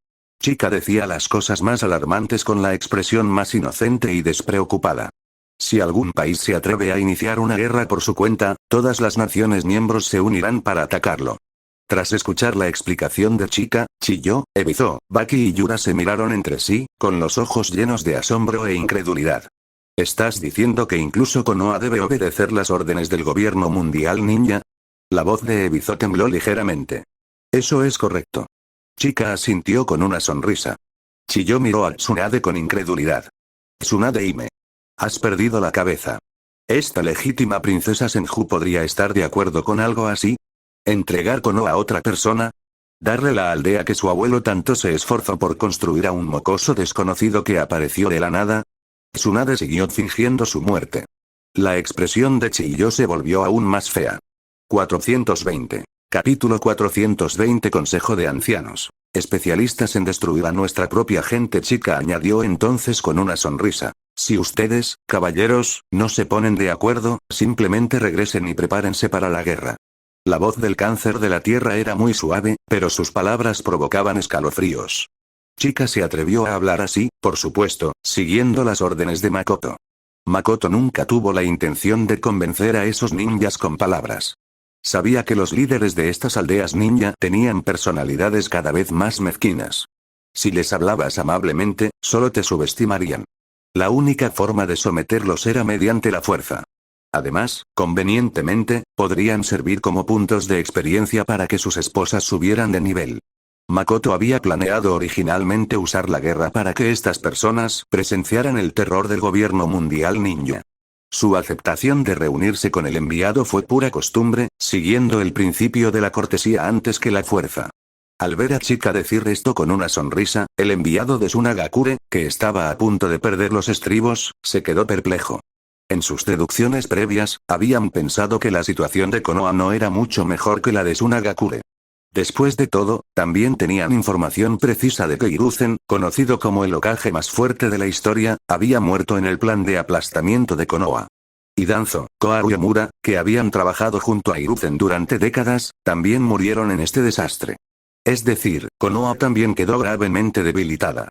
Chika decía las cosas más alarmantes con la expresión más inocente y despreocupada. Si algún país se atreve a iniciar una guerra por su cuenta, todas las naciones miembros se unirán para atacarlo. Tras escuchar la explicación de Chika, Chiyo, Ebizo, Baki y Yura se miraron entre sí, con los ojos llenos de asombro e incredulidad. ¿Estás diciendo que incluso Konoha debe obedecer las órdenes del gobierno mundial ninja? La voz de Ebizo tembló ligeramente. Eso es correcto. Chika asintió con una sonrisa. Chiyo miró a Tsunade con incredulidad. Tsunade Hime. Has perdido la cabeza. ¿Esta legítima princesa Senju podría estar de acuerdo con algo así? ¿Entregar Konoha a otra persona? ¿Darle la aldea que su abuelo tanto se esforzó por construir a un mocoso desconocido que apareció de la nada? Tsunade siguió fingiendo su muerte. La expresión de Chiyo se volvió aún más fea. 420. Capítulo 420 Consejo de Ancianos. Especialistas en destruir a nuestra propia gente. Chika añadió entonces con una sonrisa. Si ustedes, caballeros, no se ponen de acuerdo, simplemente regresen y prepárense para la guerra. La voz del cáncer de la tierra era muy suave, pero sus palabras provocaban escalofríos. Chika se atrevió a hablar así, por supuesto, siguiendo las órdenes de Makoto. Makoto nunca tuvo la intención de convencer a esos ninjas con palabras. Sabía que los líderes de estas aldeas ninja tenían personalidades cada vez más mezquinas. Si les hablabas amablemente, solo te subestimarían. La única forma de someterlos era mediante la fuerza. Además, convenientemente, podrían servir como puntos de experiencia para que sus esposas subieran de nivel. Makoto había planeado originalmente usar la guerra para que estas personas presenciaran el terror del gobierno mundial ninja. Su aceptación de reunirse con el enviado fue pura costumbre, siguiendo el principio de la cortesía antes que la fuerza. Al ver a Chika decir esto con una sonrisa, el enviado de Tsunagakure, que estaba a punto de perder los estribos, se quedó perplejo. En sus deducciones previas, habían pensado que la situación de Konoha no era mucho mejor que la de Tsunagakure. Después de todo, también tenían información precisa de que Hiruzen, conocido como el Hokage más fuerte de la historia, había muerto en el plan de aplastamiento de Konoha. Y Danzo, Koharu y Omura, que habían trabajado junto a Hiruzen durante décadas, también murieron en este desastre. Es decir, Konoha también quedó gravemente debilitada.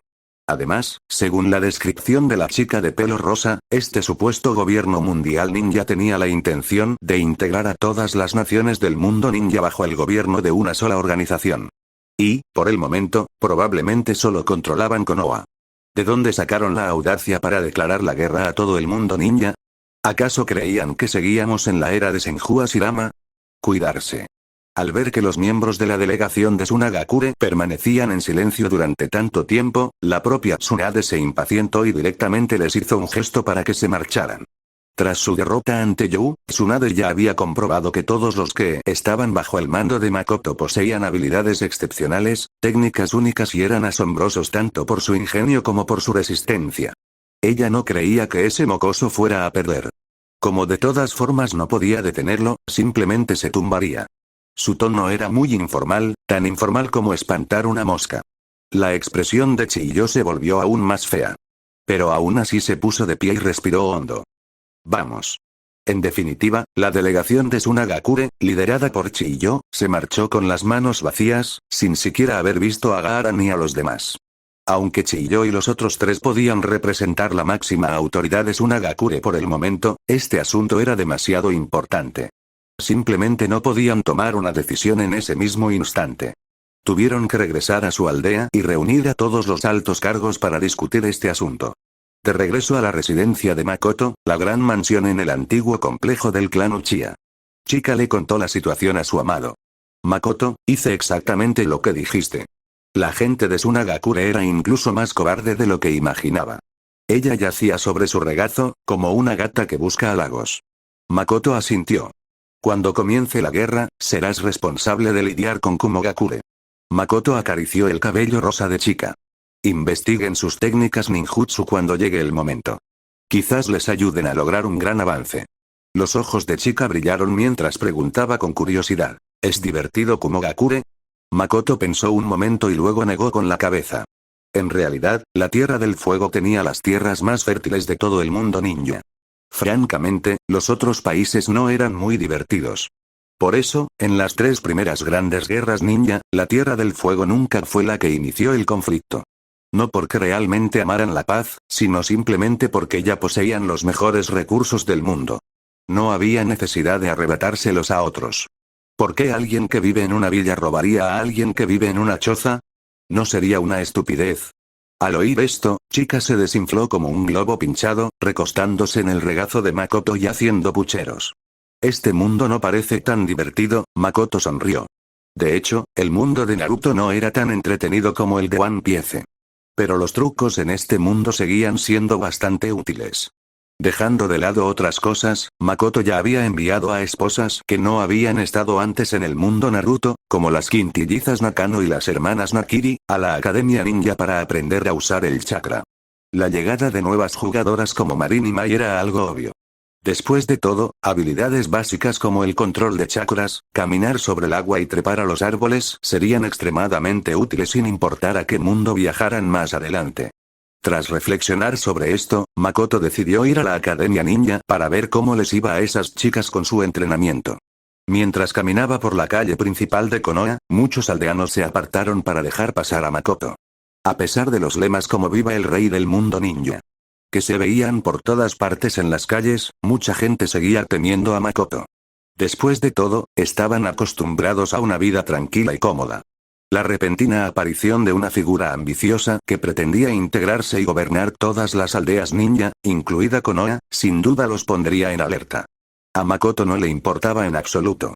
Además, según la descripción de la chica de pelo rosa, este supuesto gobierno mundial ninja tenía la intención de integrar a todas las naciones del mundo ninja bajo el gobierno de una sola organización. Y, por el momento, probablemente solo controlaban Konoha. ¿De dónde sacaron la audacia para declarar la guerra a todo el mundo ninja? ¿Acaso creían que seguíamos en la era de Senju Hashirama? Cuidarse. Al ver que los miembros de la delegación de Tsunagakure permanecían en silencio durante tanto tiempo, la propia Tsunade se impacientó y directamente les hizo un gesto para que se marcharan. Tras su derrota ante You, Tsunade ya había comprobado que todos los que estaban bajo el mando de Makoto poseían habilidades excepcionales, técnicas únicas y eran asombrosos tanto por su ingenio como por su resistencia. Ella no creía que ese mocoso fuera a perder. Como de todas formas no podía detenerlo, simplemente se tumbaría. Su tono era muy informal, tan informal como espantar una mosca. La expresión de Chiyo se volvió aún más fea. Pero aún así se puso de pie y respiró hondo. Vamos. En definitiva, la delegación de Tsunagakure, liderada por Chiyo, se marchó con las manos vacías, sin siquiera haber visto a Gaara ni a los demás. Aunque Chiyo y los otros tres podían representar la máxima autoridad de Tsunagakure por el momento, este asunto era demasiado importante. Simplemente no podían tomar una decisión en ese mismo instante. Tuvieron que regresar a su aldea y reunir a todos los altos cargos para discutir este asunto. De regreso a la residencia de Makoto, la gran mansión en el antiguo complejo del clan Uchiha. Chika le contó la situación a su amado. Makoto, hice exactamente lo que dijiste. La gente de Tsunagakure era incluso más cobarde de lo que imaginaba. Ella yacía sobre su regazo, como una gata que busca halagos. Makoto asintió. Cuando comience la guerra, serás responsable de lidiar con Kumogakure. Makoto acarició el cabello rosa de Chika. Investiguen sus técnicas ninjutsu cuando llegue el momento. Quizás les ayuden a lograr un gran avance. Los ojos de Chika brillaron mientras preguntaba con curiosidad. ¿Es divertido Kumogakure? Makoto pensó un momento y luego negó con la cabeza. En realidad, la Tierra del Fuego tenía las tierras más fértiles de todo el mundo ninja. Francamente, los otros países no eran muy divertidos. Por eso, en las 3 primeras grandes guerras ninja, la Tierra del Fuego nunca fue la que inició el conflicto. No porque realmente amaran la paz, sino simplemente porque ya poseían los mejores recursos del mundo. No había necesidad de arrebatárselos a otros. ¿Por qué alguien que vive en una villa robaría a alguien que vive en una choza? ¿No sería una estupidez? Al oír esto, Chika se desinfló como un globo pinchado, recostándose en el regazo de Makoto y haciendo pucheros. Este mundo no parece tan divertido, Makoto sonrió. De hecho, el mundo de Naruto no era tan entretenido como el de One Piece. Pero los trucos en este mundo seguían siendo bastante útiles. Dejando de lado otras cosas, Makoto ya había enviado a esposas que no habían estado antes en el mundo Naruto, como las quintillizas Nakano y las hermanas Nakiri, a la Academia Ninja para aprender a usar el chakra. La llegada de nuevas jugadoras como Marin y Mai era algo obvio. Después de todo, habilidades básicas como el control de chakras, caminar sobre el agua y trepar a los árboles serían extremadamente útiles sin importar a qué mundo viajaran más adelante. Tras reflexionar sobre esto, Makoto decidió ir a la Academia Ninja para ver cómo les iba a esas chicas con su entrenamiento. Mientras caminaba por la calle principal de Konoha, muchos aldeanos se apartaron para dejar pasar a Makoto. A pesar de los lemas como "Viva el Rey del Mundo Ninja", que se veían por todas partes en las calles, mucha gente seguía temiendo a Makoto. Después de todo, estaban acostumbrados a una vida tranquila y cómoda. La repentina aparición de una figura ambiciosa que pretendía integrarse y gobernar todas las aldeas ninja, incluida Konoha, sin duda los pondría en alerta. A Makoto no le importaba en absoluto.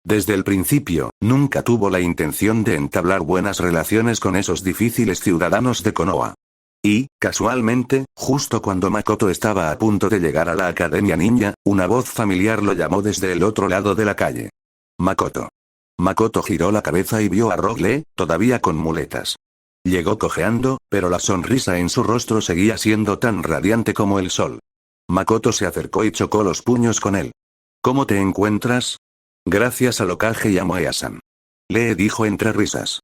Desde el principio, nunca tuvo la intención de entablar buenas relaciones con esos difíciles ciudadanos de Konoha. Y, casualmente, justo cuando Makoto estaba a punto de llegar a la Academia Ninja, una voz familiar lo llamó desde el otro lado de la calle. Makoto. Makoto giró la cabeza y vio a Rock Lee, todavía con muletas. Llegó cojeando, pero la sonrisa en su rostro seguía siendo tan radiante como el sol. Makoto se acercó y chocó los puños con él. ¿Cómo te encuentras? Gracias al Hokage y a Moe-san. Lee dijo entre risas.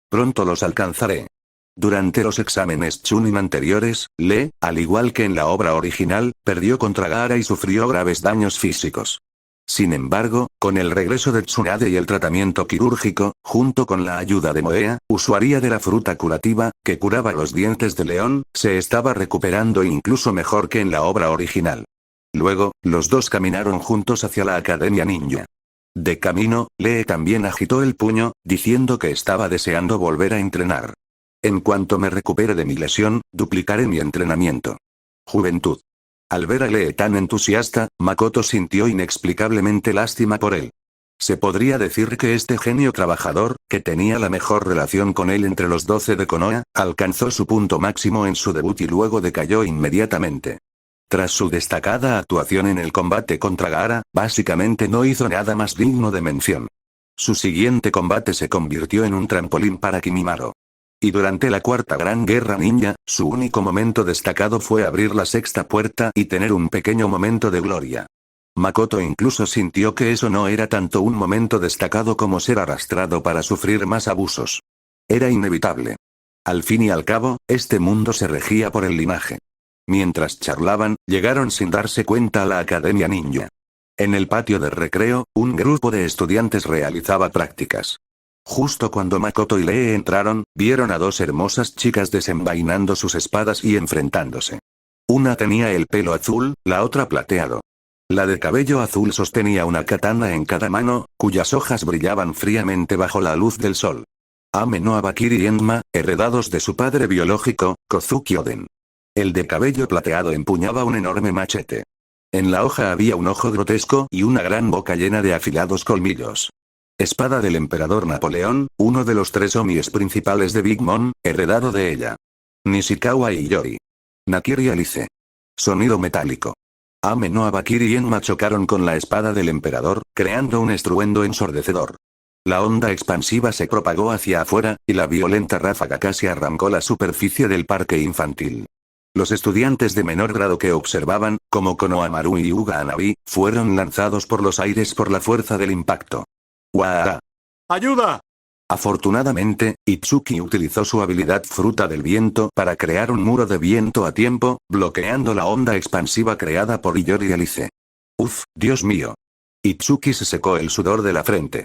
Pronto los alcanzaré. Durante los exámenes Chunin anteriores, Lee, al igual que en la obra original, perdió contra Gaara y sufrió graves daños físicos. Sin embargo, con el regreso de Tsunade y el tratamiento quirúrgico, junto con la ayuda de Moea, usuaria de la fruta curativa, que curaba los dientes de león, se estaba recuperando incluso mejor que en la obra original. Luego, los dos caminaron juntos hacia la Academia Ninja. De camino, Lee también agitó el puño, diciendo que estaba deseando volver a entrenar. En cuanto me recupere de mi lesión, duplicaré mi entrenamiento. Juventud. Al ver a Lee tan entusiasta, Makoto sintió inexplicablemente lástima por él. Se podría decir que este genio trabajador, que tenía la mejor relación con él entre los 12 de Konoha, alcanzó su punto máximo en su debut y luego decayó inmediatamente. Tras su destacada actuación en el combate contra Gaara, básicamente no hizo nada más digno de mención. Su siguiente combate se convirtió en un trampolín para Kimimaro. Y durante la cuarta gran guerra ninja, su único momento destacado fue abrir la sexta puerta y tener un pequeño momento de gloria. Makoto incluso sintió que eso no era tanto un momento destacado como ser arrastrado para sufrir más abusos. Era inevitable. Al fin y al cabo, este mundo se regía por el linaje. Mientras charlaban, llegaron sin darse cuenta a la Academia Ninja. En el patio de recreo, un grupo de estudiantes realizaba prácticas. Justo cuando Makoto y Lee entraron, vieron a dos hermosas chicas desenvainando sus espadas y enfrentándose. Una tenía el pelo azul, la otra plateado. La de cabello azul sostenía una katana en cada mano, cuyas hojas brillaban fríamente bajo la luz del sol. Ame no Abakiri y Enma, heredados de su padre biológico, Kozuki Oden. El de cabello plateado empuñaba un enorme machete. En la hoja había un ojo grotesco y una gran boca llena de afilados colmillos. Espada del emperador Napoleón, uno de los 3 omis principales de Big Mom, heredado de ella. Nishikawa y Yori. Nakiri Alice. Sonido metálico. Ame no Abakiri y Enma chocaron con la espada del emperador, creando un estruendo ensordecedor. La onda expansiva se propagó hacia afuera, y la violenta ráfaga casi arrancó la superficie del parque infantil. Los estudiantes de menor grado que observaban, como Konohamaru y Hyuga Anabi, fueron lanzados por los aires por la fuerza del impacto. ¡Guau! ¡Ayuda! Afortunadamente, Itsuki utilizó su habilidad Fruta del Viento para crear un muro de viento a tiempo, bloqueando la onda expansiva creada por Iori Alice. ¡Uf, Dios mío! Itsuki se secó el sudor de la frente.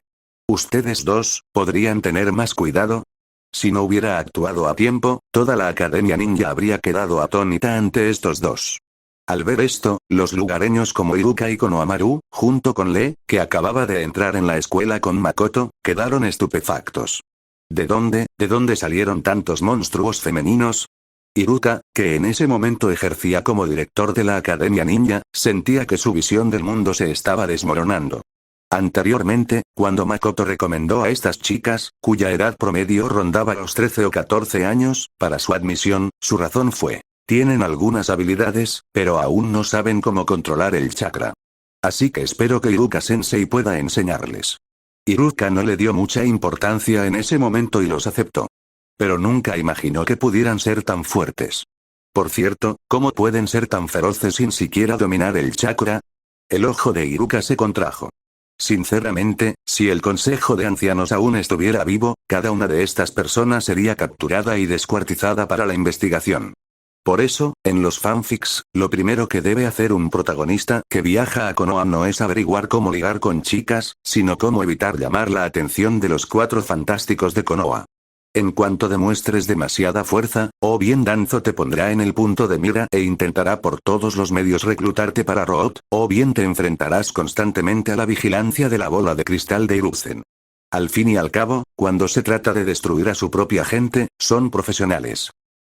¿Ustedes dos, podrían tener más cuidado? Si no hubiera actuado a tiempo, toda la Academia Ninja habría quedado atónita ante estos dos. Al ver esto, los lugareños como Iruka y Konohamaru, junto con Lee, que acababa de entrar en la escuela con Makoto, quedaron estupefactos. ¿De dónde salieron tantos monstruos femeninos? Iruka, que en ese momento ejercía como director de la Academia Ninja, sentía que su visión del mundo se estaba desmoronando. Anteriormente, cuando Makoto recomendó a estas chicas, cuya edad promedio rondaba los 13 o 14 años, para su admisión, su razón fue: tienen algunas habilidades, pero aún no saben cómo controlar el chakra. Así que espero que Iruka-sensei pueda enseñarles. Iruka no le dio mucha importancia en ese momento y los aceptó. Pero nunca imaginó que pudieran ser tan fuertes. Por cierto, ¿cómo pueden ser tan feroces sin siquiera dominar el chakra? El ojo de Iruka se contrajo. Sinceramente, si el Consejo de Ancianos aún estuviera vivo, cada una de estas personas sería capturada y descuartizada para la investigación. Por eso, en los fanfics, lo primero que debe hacer un protagonista que viaja a Konoha no es averiguar cómo ligar con chicas, sino cómo evitar llamar la atención de los 4 fantásticos de Konoha. En cuanto demuestres demasiada fuerza, o bien Danzo te pondrá en el punto de mira e intentará por todos los medios reclutarte para Root, o bien te enfrentarás constantemente a la vigilancia de la bola de cristal de Hiruzen. Al fin y al cabo, cuando se trata de destruir a su propia gente, son profesionales.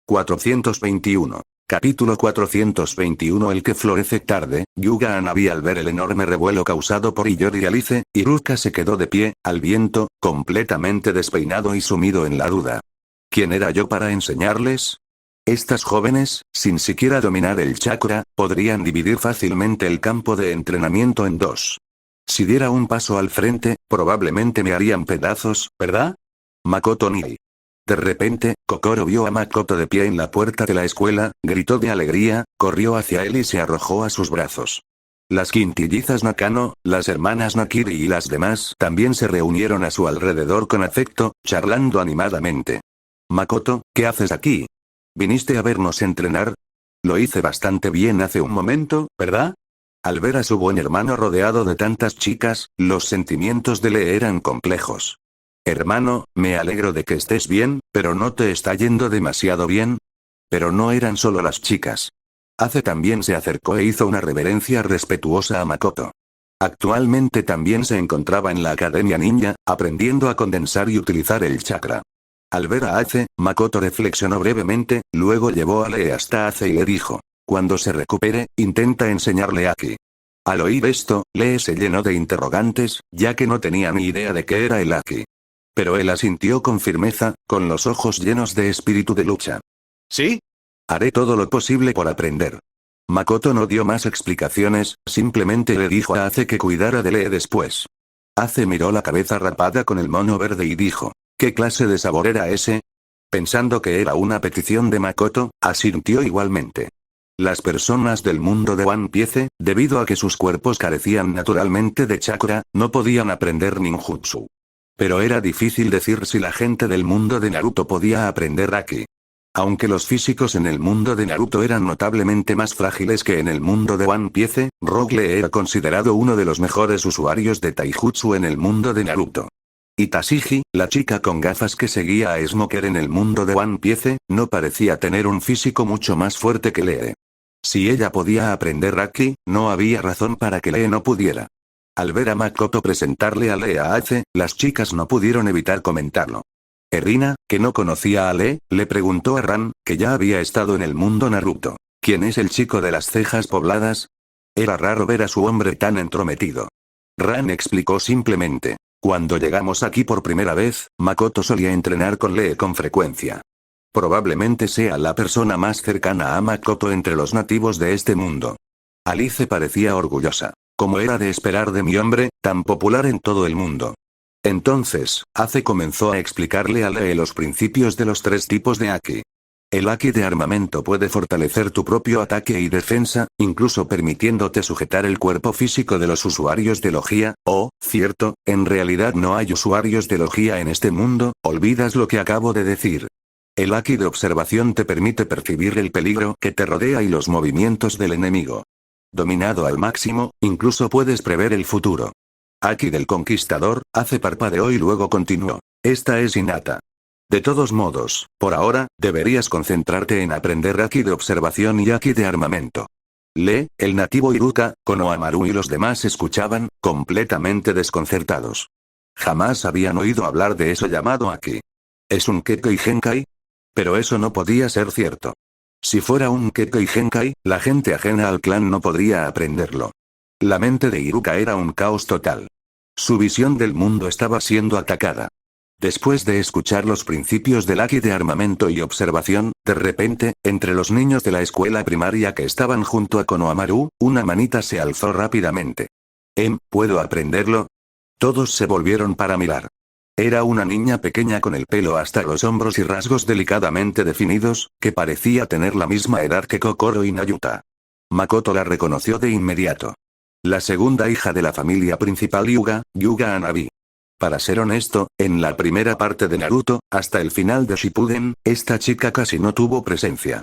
421. Capítulo 421. El que florece tarde. Yuga Hanabi. Al ver el enorme revuelo causado por Iyori y Alice, Iruka se quedó de pie, al viento, completamente despeinado y sumido en la duda. ¿Quién era yo para enseñarles? Estas jóvenes, sin siquiera dominar el chakra, podrían dividir fácilmente el campo de entrenamiento en 2. Si diera un paso al frente, probablemente me harían pedazos, ¿verdad? Makoto Nii. De repente, Kokoro vio a Makoto de pie en la puerta de la escuela, gritó de alegría, corrió hacia él y se arrojó a sus brazos. Las quintillizas Nakano, las hermanas Nakiri y las demás también se reunieron a su alrededor con afecto, charlando animadamente. Makoto, ¿qué haces aquí? ¿Viniste a vernos entrenar? Lo hice bastante bien hace un momento, ¿verdad? Al ver a su buen hermano rodeado de tantas chicas, los sentimientos de Lee eran complejos. Hermano, me alegro de que estés bien, pero ¿no te está yendo demasiado bien? Pero no eran solo las chicas. Ace también se acercó e hizo una reverencia respetuosa a Makoto. Actualmente también se encontraba en la Academia Ninja, aprendiendo a condensar y utilizar el chakra. Al ver a Ace, Makoto reflexionó brevemente, luego llevó a Lee hasta Ace y le dijo: cuando se recupere, intenta enseñarle Aki. Al oír esto, Lee se llenó de interrogantes, ya que no tenía ni idea de qué era el Aki. Pero él asintió con firmeza, con los ojos llenos de espíritu de lucha. ¿Sí? Haré todo lo posible por aprender. Makoto no dio más explicaciones, simplemente le dijo a Ace que cuidara de Lee después. Ace miró la cabeza rapada con el mono verde y dijo: ¿qué clase de sabor era ese? Pensando que era una petición de Makoto, asintió igualmente. Las personas del mundo de One Piece, debido a que sus cuerpos carecían naturalmente de chakra, no podían aprender ninjutsu. Pero era difícil decir si la gente del mundo de Naruto podía aprender Aki. Aunque los físicos en el mundo de Naruto eran notablemente más frágiles que en el mundo de One Piece, Rogue Lee era considerado uno de los mejores usuarios de taijutsu en el mundo de Naruto. Y Tashigi, la chica con gafas que seguía a Smoker en el mundo de One Piece, no parecía tener un físico mucho más fuerte que Lee. Si ella podía aprender Aki, no había razón para que Lee no pudiera. Al ver a Makoto presentarle a Lee a Ace, las chicas no pudieron evitar comentarlo. Erina, que no conocía a Lee, le preguntó a Ran, que ya había estado en el mundo Naruto: ¿quién es el chico de las cejas pobladas? Era raro ver a su hombre tan entrometido. Ran explicó simplemente: cuando llegamos aquí por primera vez, Makoto solía entrenar con Lee con frecuencia. Probablemente sea la persona más cercana a Makoto entre los nativos de este mundo. Alice parecía orgullosa. Como era de esperar de mi hombre, tan popular en todo el mundo. Entonces, Ace comenzó a explicarle a Lee los principios de los 3 tipos de Aki. El Aki de armamento puede fortalecer tu propio ataque y defensa, incluso permitiéndote sujetar el cuerpo físico de los usuarios de Logia. Oh, cierto, en realidad no hay usuarios de Logia en este mundo, olvidas lo que acabo de decir. El Aki de observación te permite percibir el peligro que te rodea y los movimientos del enemigo. Dominado al máximo, incluso puedes prever el futuro. Aki del Conquistador, hace parpadeó y luego continuó. Esta es innata. De todos modos, por ahora, deberías concentrarte en aprender Aki de observación y Aki de armamento. El nativo Iruka, Konohamaru y los demás escuchaban, completamente desconcertados. Jamás habían oído hablar de eso llamado Aki. ¿Es un Kekkei Genkai? Pero eso no podía ser cierto. Si fuera un Kekkei Genkai, la gente ajena al clan no podría aprenderlo. La mente de Iruka era un caos total. Su visión del mundo estaba siendo atacada. Después de escuchar los principios del Aki de armamento y observación, de repente, entre los niños de la escuela primaria que estaban junto a Konohamaru, una manita se alzó rápidamente. ¿Puedo aprenderlo? Todos se volvieron para mirar. Era una niña pequeña con el pelo hasta los hombros y rasgos delicadamente definidos, que parecía tener la misma edad que Kokoro y Nayuta. Makoto la reconoció de inmediato. La segunda hija de la familia principal Yuga Hanabi. Para ser honesto, en la primera parte de Naruto, hasta el final de Shippuden, esta chica casi no tuvo presencia.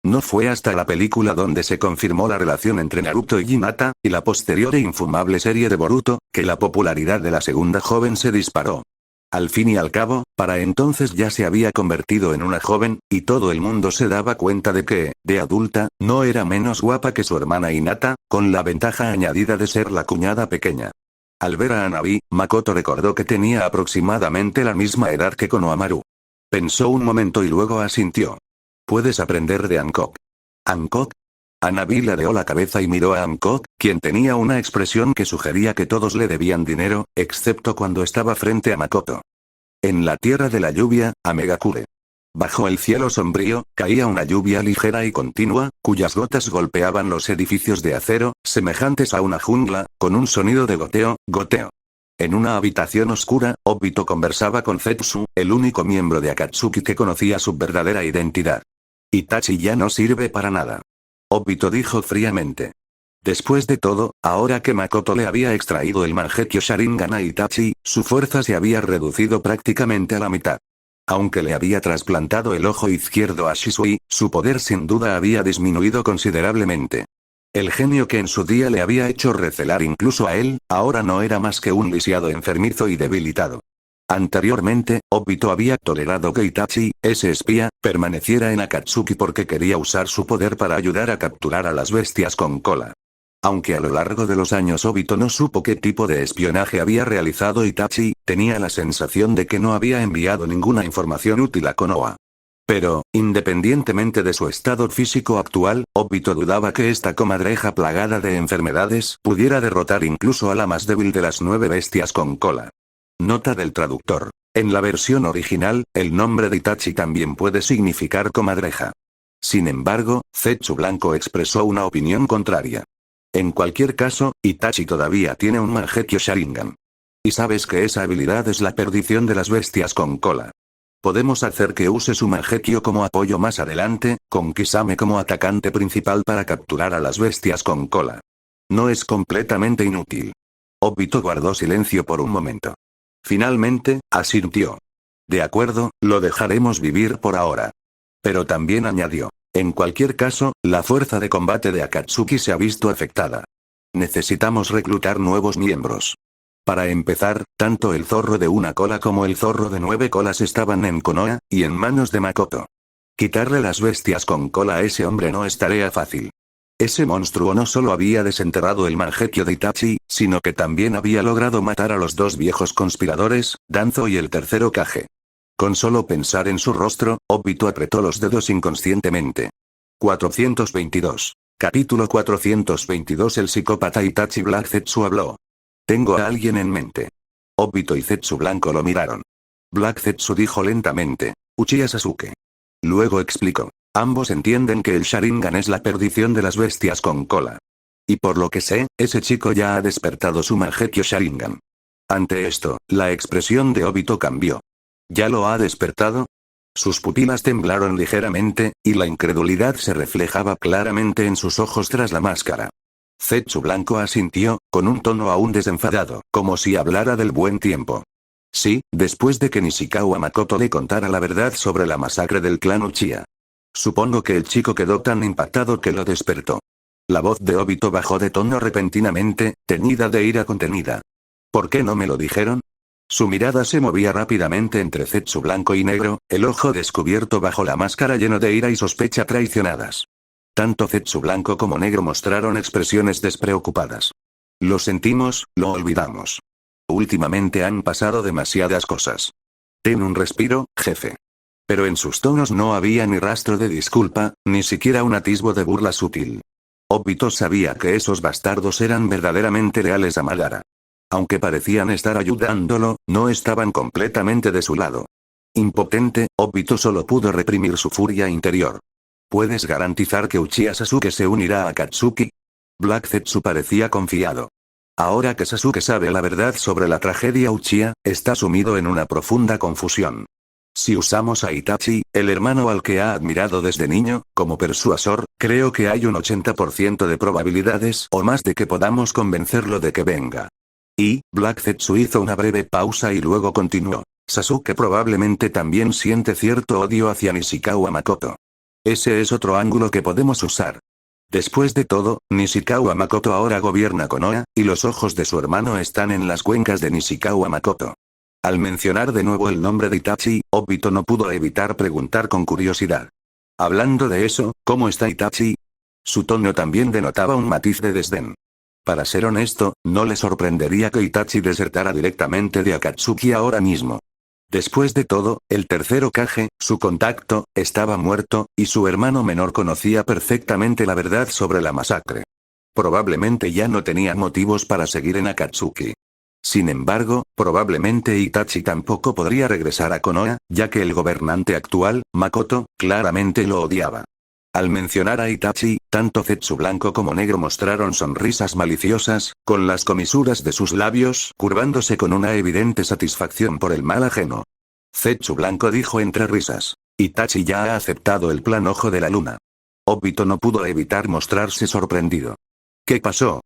No fue hasta la película donde se confirmó la relación entre Naruto y Hinata, y la posterior e infumable serie de Boruto, que la popularidad de la segunda joven se disparó. Al fin y al cabo, para entonces ya se había convertido en una joven, y todo el mundo se daba cuenta de que, de adulta, no era menos guapa que su hermana Hinata, con la ventaja añadida de ser la cuñada pequeña. Al ver a Hanabi, Makoto recordó que tenía aproximadamente la misma edad que Konohamaru. Pensó un momento y luego asintió. Puedes aprender de Hancock. ¿Hancock? Hanabi ladeó la cabeza y miró a Hancock, quien tenía una expresión que sugería que todos le debían dinero, excepto cuando estaba frente a Makoto. En la tierra de la lluvia, a Megakure. Bajo el cielo sombrío, caía una lluvia ligera y continua, cuyas gotas golpeaban los edificios de acero, semejantes a una jungla, con un sonido de goteo, goteo. En una habitación oscura, Obito conversaba con Zetsu, el único miembro de Akatsuki que conocía su verdadera identidad. Itachi ya no sirve para nada. Obito dijo fríamente. Después de todo, ahora que Makoto le había extraído el Mangekyo Sharingan a Itachi, su fuerza se había reducido prácticamente a la mitad. Aunque le había trasplantado el ojo izquierdo a Shisui, su poder sin duda había disminuido considerablemente. El genio que en su día le había hecho recelar incluso a él, ahora no era más que un lisiado enfermizo y debilitado. Anteriormente, Obito había tolerado que Itachi, ese espía, permaneciera en Akatsuki porque quería usar su poder para ayudar a capturar a las bestias con cola. Aunque a lo largo de los años Obito no supo qué tipo de espionaje había realizado Itachi, tenía la sensación de que no había enviado ninguna información útil a Konoha. Pero, independientemente de su estado físico actual, Obito dudaba que esta comadreja plagada de enfermedades pudiera derrotar incluso a la más débil de las 9 bestias con cola. Nota del traductor. En la versión original, el nombre de Itachi también puede significar comadreja. Sin embargo, Zetsu Blanco expresó una opinión contraria. En cualquier caso, Itachi todavía tiene un Mangekyo Sharingan. Y sabes que esa habilidad es la perdición de las bestias con cola. Podemos hacer que use su Mangekyo como apoyo más adelante, con Kisame como atacante principal para capturar a las bestias con cola. No es completamente inútil. Obito guardó silencio por un momento. Finalmente, asintió. De acuerdo, lo dejaremos vivir por ahora. Pero también añadió. En cualquier caso, la fuerza de combate de Akatsuki se ha visto afectada. Necesitamos reclutar nuevos miembros. Para empezar, tanto el zorro de una cola como el zorro de 9 colas estaban en Konoha, y en manos de Makoto. Quitarle las bestias con cola a ese hombre no es tarea fácil. Ese monstruo no solo había desenterrado el Mangekyo de Itachi, sino que también había logrado matar a los 2 viejos conspiradores, Danzo y el tercero Kage. Con solo pensar en su rostro, Obito apretó los dedos inconscientemente. 422. Capítulo 422. El psicópata Itachi Black Zetsu habló. Tengo a alguien en mente. Obito y Zetsu Blanco lo miraron. Black Zetsu dijo lentamente. Uchiha Sasuke. Luego explicó. Ambos entienden que el Sharingan es la perdición de las bestias con cola. Y por lo que sé, ese chico ya ha despertado su Mangekyo Sharingan. Ante esto, la expresión de Obito cambió. ¿Ya lo ha despertado? Sus pupilas temblaron ligeramente, y la incredulidad se reflejaba claramente en sus ojos tras la máscara. Zetsu Blanco asintió, con un tono aún desenfadado, como si hablara del buen tiempo. Sí, después de que Nishikawa Makoto le contara la verdad sobre la masacre del clan Uchiha. Supongo que el chico quedó tan impactado que lo despertó. La voz de Obito bajó de tono repentinamente, teñida de ira contenida. ¿Por qué no me lo dijeron? Su mirada se movía rápidamente entre Zetsu blanco y negro, el ojo descubierto bajo la máscara lleno de ira y sospecha traicionadas. Tanto Zetsu blanco como negro mostraron expresiones despreocupadas. Lo sentimos, lo olvidamos. Últimamente han pasado demasiadas cosas. Ten un respiro, jefe. Pero en sus tonos no había ni rastro de disculpa, ni siquiera un atisbo de burla sutil. Obito sabía que esos bastardos eran verdaderamente leales a Madara. Aunque parecían estar ayudándolo, no estaban completamente de su lado. Impotente, Obito solo pudo reprimir su furia interior. ¿Puedes garantizar que Uchiha Sasuke se unirá a Akatsuki? Black Zetsu parecía confiado. Ahora que Sasuke sabe la verdad sobre la tragedia Uchiha, está sumido en una profunda confusión. Si usamos a Itachi, el hermano al que ha admirado desde niño, como persuasor, creo que hay un 80% de probabilidades o más de que podamos convencerlo de que venga. Y, Black Zetsu hizo una breve pausa y luego continuó. Sasuke probablemente también siente cierto odio hacia Nishikawa Makoto. Ese es otro ángulo que podemos usar. Después de todo, Nishikawa Makoto ahora gobierna Konoha, y los ojos de su hermano están en las cuencas de Nishikawa Makoto. Al mencionar de nuevo el nombre de Itachi, Obito no pudo evitar preguntar con curiosidad. Hablando de eso, ¿cómo está Itachi? Su tono también denotaba un matiz de desdén. Para ser honesto, no le sorprendería que Itachi desertara directamente de Akatsuki ahora mismo. Después de todo, el tercer Hokage, su contacto, estaba muerto, y su hermano menor conocía perfectamente la verdad sobre la masacre. Probablemente ya no tenía motivos para seguir en Akatsuki. Sin embargo, probablemente Itachi tampoco podría regresar a Konoha, ya que el gobernante actual, Makoto, claramente lo odiaba. Al mencionar a Itachi, tanto Zetsu blanco como negro mostraron sonrisas maliciosas, con las comisuras de sus labios curvándose con una evidente satisfacción por el mal ajeno. Zetsu blanco dijo entre risas. Itachi ya ha aceptado el plan Ojo de la Luna. Obito no pudo evitar mostrarse sorprendido. ¿Qué pasó?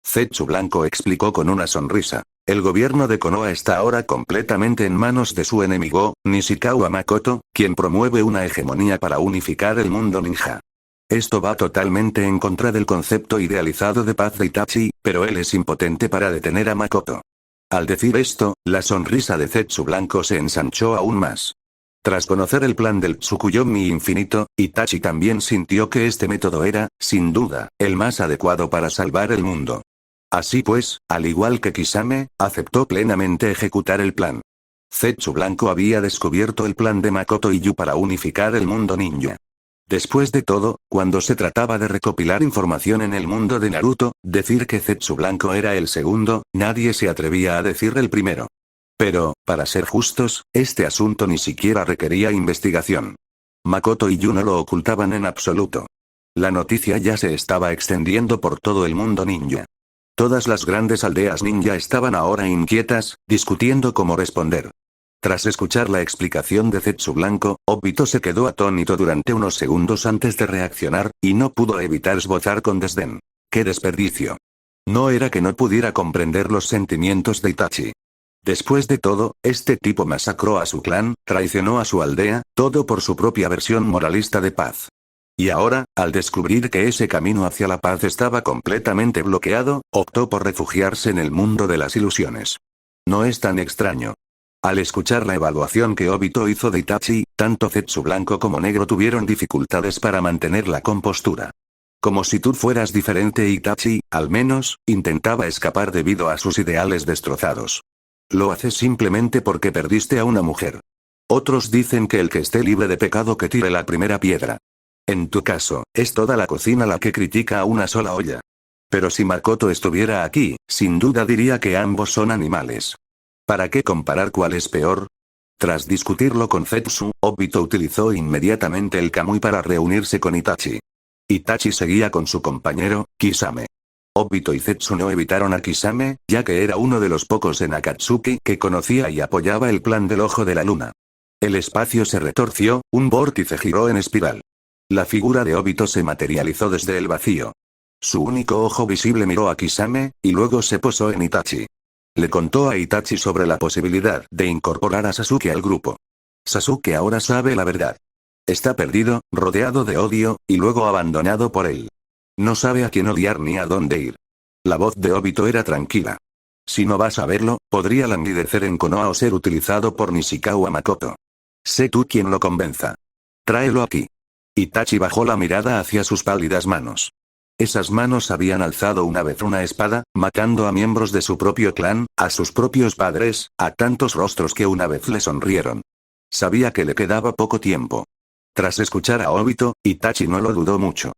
Zetsu blanco explicó con una sonrisa. El gobierno de Konoha está ahora completamente en manos de su enemigo, Nishikawa Makoto, quien promueve una hegemonía para unificar el mundo ninja. Esto va totalmente en contra del concepto idealizado de paz de Itachi, pero él es impotente para detener a Makoto. Al decir esto, la sonrisa de Zetsu blanco se ensanchó aún más. Tras conocer el plan del Tsukuyomi infinito, Itachi también sintió que este método era, sin duda, el más adecuado para salvar el mundo. Así pues, al igual que Kisame, aceptó plenamente ejecutar el plan. Zetsu blanco había descubierto el plan de Makoto y Yu para unificar el mundo ninja. Después de todo, cuando se trataba de recopilar información en el mundo de Naruto, decir que Zetsu blanco era el segundo, nadie se atrevía a decir el primero. Pero, para ser justos, este asunto ni siquiera requería investigación. Makoto y Yu no lo ocultaban en absoluto. La noticia ya se estaba extendiendo por todo el mundo ninja. Todas las grandes aldeas ninja estaban ahora inquietas, discutiendo cómo responder. Tras escuchar la explicación de Zetsu blanco, Obito se quedó atónito durante unos segundos antes de reaccionar, y no pudo evitar esbozar con desdén. ¡Qué desperdicio! No era que no pudiera comprender los sentimientos de Itachi. Después de todo, este tipo masacró a su clan, traicionó a su aldea, todo por su propia versión moralista de paz. Y ahora, al descubrir que ese camino hacia la paz estaba completamente bloqueado, optó por refugiarse en el mundo de las ilusiones. No es tan extraño. Al escuchar la evaluación que Obito hizo de Itachi, tanto Zetsu blanco como negro tuvieron dificultades para mantener la compostura. Como si tú fueras diferente, Itachi, al menos, intentaba escapar debido a sus ideales destrozados. Lo haces simplemente porque perdiste a una mujer. Otros dicen que el que esté libre de pecado que tire la primera piedra. En tu caso, es toda la cocina la que critica a una sola olla. Pero si Makoto estuviera aquí, sin duda diría que ambos son animales. ¿Para qué comparar cuál es peor? Tras discutirlo con Zetsu, Obito utilizó inmediatamente el Kamui para reunirse con Itachi. Itachi seguía con su compañero, Kisame. Obito y Zetsu no evitaron a Kisame, ya que era uno de los pocos en Akatsuki que conocía y apoyaba el plan del Ojo de la Luna. El espacio se retorció, un vórtice giró en espiral. La figura de Obito se materializó desde el vacío. Su único ojo visible miró a Kisame, y luego se posó en Itachi. Le contó a Itachi sobre la posibilidad de incorporar a Sasuke al grupo. Sasuke ahora sabe la verdad. Está perdido, rodeado de odio, y luego abandonado por él. No sabe a quién odiar ni a dónde ir. La voz de Obito era tranquila. Si no vas a verlo, podría languidecer en Konoha o ser utilizado por Nishikawa Makoto. Sé tú quien lo convenza. Tráelo aquí. Itachi bajó la mirada hacia sus pálidas manos. Esas manos habían alzado una vez una espada, matando a miembros de su propio clan, a sus propios padres, a tantos rostros que una vez le sonrieron. Sabía que le quedaba poco tiempo. Tras escuchar a Obito, Itachi no lo dudó mucho.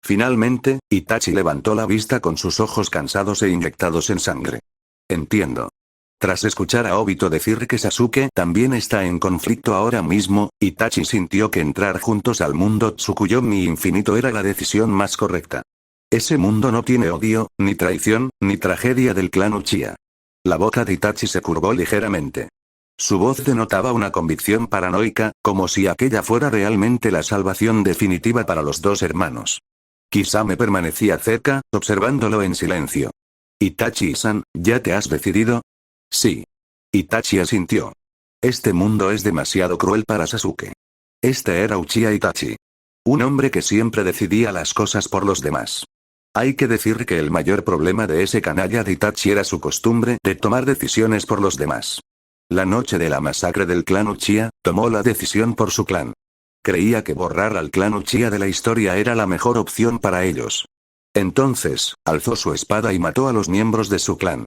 Finalmente, Itachi levantó la vista con sus ojos cansados e inyectados en sangre. Entiendo. Tras escuchar a Obito decir que Sasuke también está en conflicto ahora mismo, Itachi sintió que entrar juntos al mundo Tsukuyomi infinito era la decisión más correcta. Ese mundo no tiene odio, ni traición, ni tragedia del clan Uchiha. La boca de Itachi se curvó ligeramente. Su voz denotaba una convicción paranoica, como si aquella fuera realmente la salvación definitiva para los dos hermanos. Kisame permanecía cerca, observándolo en silencio. Itachi-san, ¿ya te has decidido? Sí. Itachi asintió. Este mundo es demasiado cruel para Sasuke. Este era Uchiha Itachi. Un hombre que siempre decidía las cosas por los demás. Hay que decir que el mayor problema de ese canalla de Itachi era su costumbre de tomar decisiones por los demás. La noche de la masacre del clan Uchiha, tomó la decisión por su clan. Creía que borrar al clan Uchiha de la historia era la mejor opción para ellos. Entonces, alzó su espada y mató a los miembros de su clan.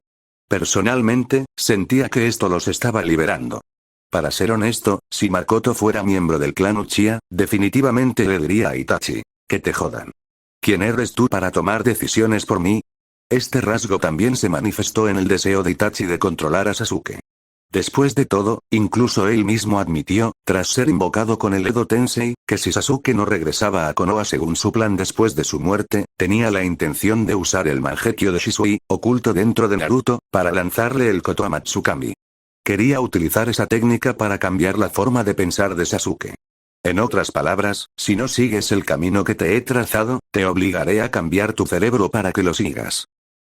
Personalmente, sentía que esto los estaba liberando. Para ser honesto, si Makoto fuera miembro del clan Uchiha, definitivamente le diría a Itachi, que te jodan. ¿Quién eres tú para tomar decisiones por mí? Este rasgo también se manifestó en el deseo de Itachi de controlar a Sasuke. Después de todo, incluso él mismo admitió, tras ser invocado con el Edo Tensei, que si Sasuke no regresaba a Konoha según su plan después de su muerte, tenía la intención de usar el Mangekyo de Shisui, oculto dentro de Naruto, para lanzarle el Koto Matsukami. Quería utilizar esa técnica para cambiar la forma de pensar de Sasuke. En otras palabras, si no sigues el camino que te he trazado, te obligaré a cambiar tu cerebro para que lo sigas.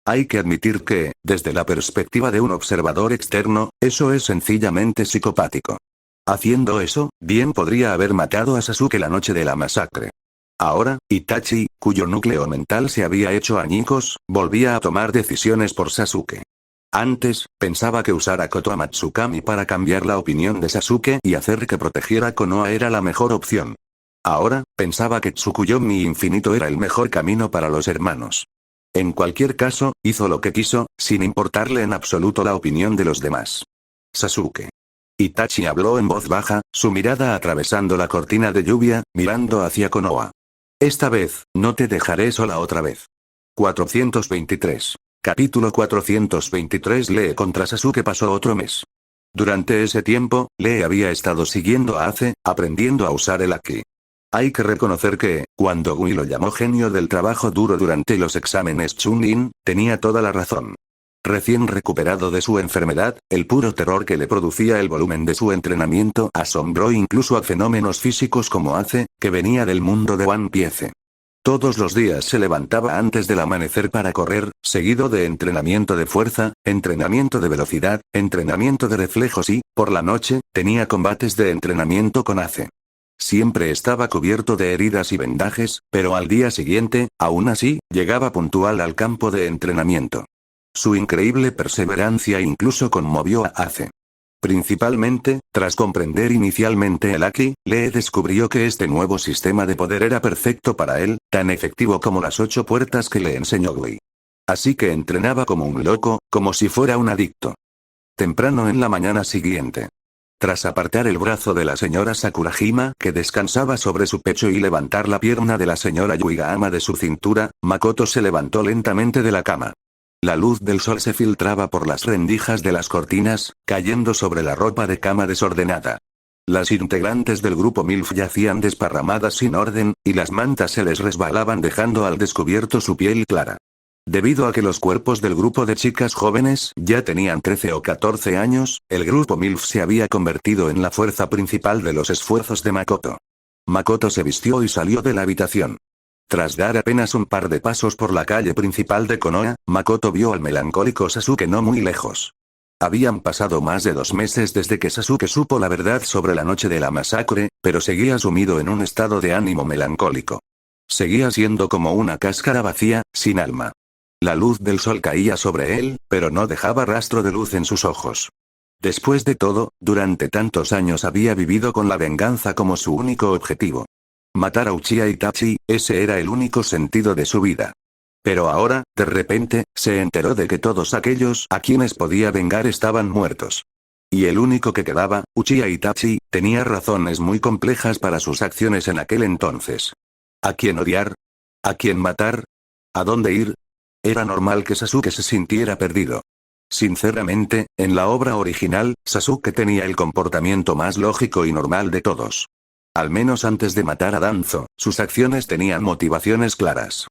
Hay que admitir que, desde la perspectiva de un observador externo, eso es sencillamente psicopático. Haciendo eso, bien podría haber matado a Sasuke la noche de la masacre. Ahora, Itachi, cuyo núcleo mental se había hecho añicos, volvía a tomar decisiones por Sasuke. Antes, pensaba que usar a Koto Matsukami para cambiar la opinión de Sasuke y hacer que protegiera Konoha era la mejor opción. Ahora, pensaba que Tsukuyomi infinito era el mejor camino para los hermanos. En cualquier caso, hizo lo que quiso, sin importarle en absoluto la opinión de los demás. Sasuke. Itachi habló en voz baja, su mirada atravesando la cortina de lluvia, mirando hacia Konoha. Esta vez, no te dejaré sola otra vez. 423. Capítulo 423. Lee contra Sasuke. Pasó otro mes. Durante ese tiempo, Lee había estado siguiendo a Ace, aprendiendo a usar el Haki. Hay que reconocer que, cuando Gui lo llamó genio del trabajo duro durante los exámenes Chunin, tenía toda la razón. Recién recuperado de su enfermedad, el puro terror que le producía el volumen de su entrenamiento asombró incluso a fenómenos físicos como Ace, que venía del mundo de One Piece. Todos los días se levantaba antes del amanecer para correr, seguido de entrenamiento de fuerza, entrenamiento de velocidad, entrenamiento de reflejos y, por la noche, tenía combates de entrenamiento con Ace. Siempre estaba cubierto de heridas y vendajes, pero al día siguiente, aún así, llegaba puntual al campo de entrenamiento. Su increíble perseverancia incluso conmovió a Ace. Principalmente, tras comprender inicialmente el Haki, Lee descubrió que este nuevo sistema de poder era perfecto para él, tan efectivo como las 8 puertas que le enseñó Gui. Así que entrenaba como un loco, como si fuera un adicto. Temprano en la mañana siguiente. Tras apartar el brazo de la señora Sakurajima que descansaba sobre su pecho y levantar la pierna de la señora Yuigahama de su cintura, Makoto se levantó lentamente de la cama. La luz del sol se filtraba por las rendijas de las cortinas, cayendo sobre la ropa de cama desordenada. Las integrantes del grupo MILF yacían desparramadas sin orden, y las mantas se les resbalaban dejando al descubierto su piel clara. Debido a que los cuerpos del grupo de chicas jóvenes ya tenían 13 o 14 años, el grupo MILF se había convertido en la fuerza principal de los esfuerzos de Makoto. Makoto se vistió y salió de la habitación. Tras dar apenas un par de pasos por la calle principal de Konoha, Makoto vio al melancólico Sasuke no muy lejos. Habían pasado más de 2 meses desde que Sasuke supo la verdad sobre la noche de la masacre, pero seguía sumido en un estado de ánimo melancólico. Seguía siendo como una cáscara vacía, sin alma. La luz del sol caía sobre él, pero no dejaba rastro de luz en sus ojos. Después de todo, durante tantos años había vivido con la venganza como su único objetivo. Matar a Uchiha Itachi, ese era el único sentido de su vida. Pero ahora, de repente, se enteró de que todos aquellos a quienes podía vengar estaban muertos. Y el único que quedaba, Uchiha Itachi, tenía razones muy complejas para sus acciones en aquel entonces. ¿A quién odiar? ¿A quién matar? ¿A dónde ir? Era normal que Sasuke se sintiera perdido. Sinceramente, en la obra original, Sasuke tenía el comportamiento más lógico y normal de todos. Al menos antes de matar a Danzo, sus acciones tenían motivaciones claras.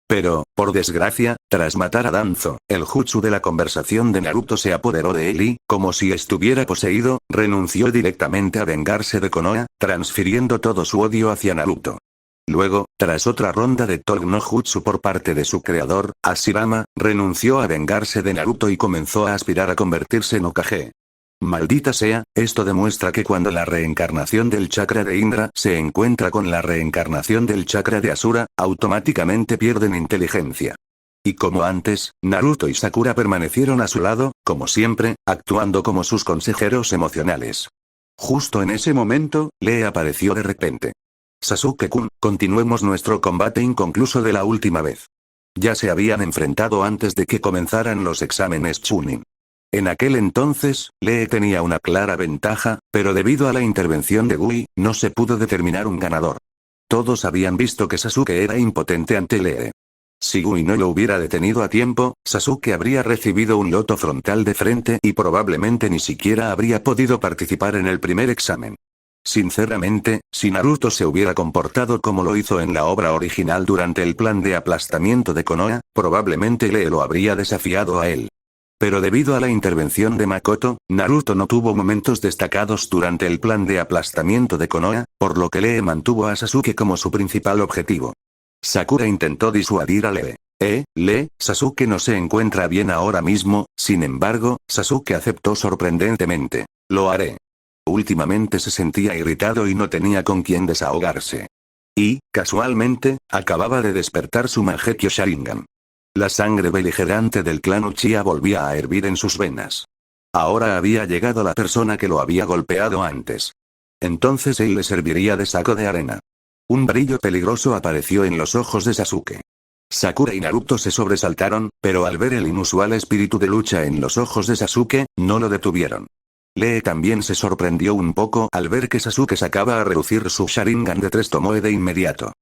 Pero, por desgracia, tras matar a Danzo, el jutsu de la conversación de Naruto se apoderó de él y, como si estuviera poseído, renunció directamente a vengarse de Konoha, transfiriendo todo su odio hacia Naruto. Luego, tras otra ronda de Tog no Jutsu por parte de su creador, Hashirama, renunció a vengarse de Naruto y comenzó a aspirar a convertirse en Hokage. Maldita sea, esto demuestra que cuando la reencarnación del chakra de Indra se encuentra con la reencarnación del chakra de Asura, automáticamente pierden inteligencia. Y como antes, Naruto y Sakura permanecieron a su lado, como siempre, actuando como sus consejeros emocionales. Justo en ese momento, Lee apareció de repente. Sasuke-kun, continuemos nuestro combate inconcluso de la última vez. Ya se habían enfrentado antes de que comenzaran los exámenes Chunin. En aquel entonces, Lee tenía una clara ventaja, pero debido a la intervención de Gui, no se pudo determinar un ganador. Todos habían visto que Sasuke era impotente ante Lee. Si Gui no lo hubiera detenido a tiempo, Sasuke habría recibido un loto frontal de frente y probablemente ni siquiera habría podido participar en el primer examen. Sinceramente, si Naruto se hubiera comportado como lo hizo en la obra original durante el plan de aplastamiento de Konoha, probablemente Lee lo habría desafiado a él. Pero debido a la intervención de Makoto, Naruto no tuvo momentos destacados durante el plan de aplastamiento de Konoha, por lo que Lee mantuvo a Sasuke como su principal objetivo. Sakura intentó disuadir a Lee. Lee, Sasuke no se encuentra bien ahora mismo, sin embargo, Sasuke aceptó sorprendentemente. Lo haré. Últimamente se sentía irritado y no tenía con quién desahogarse. Y, casualmente, acababa de despertar su Mangekyo Sharingan. La sangre beligerante del clan Uchiha volvía a hervir en sus venas. Ahora había llegado la persona que lo había golpeado antes. Entonces él le serviría de saco de arena. Un brillo peligroso apareció en los ojos de Sasuke. Sakura y Naruto se sobresaltaron, pero al ver el inusual espíritu de lucha en los ojos de Sasuke, no lo detuvieron. Lee también se sorprendió un poco al ver que Sasuke sacaba a relucir su Sharingan de 3 Tomoe de inmediato.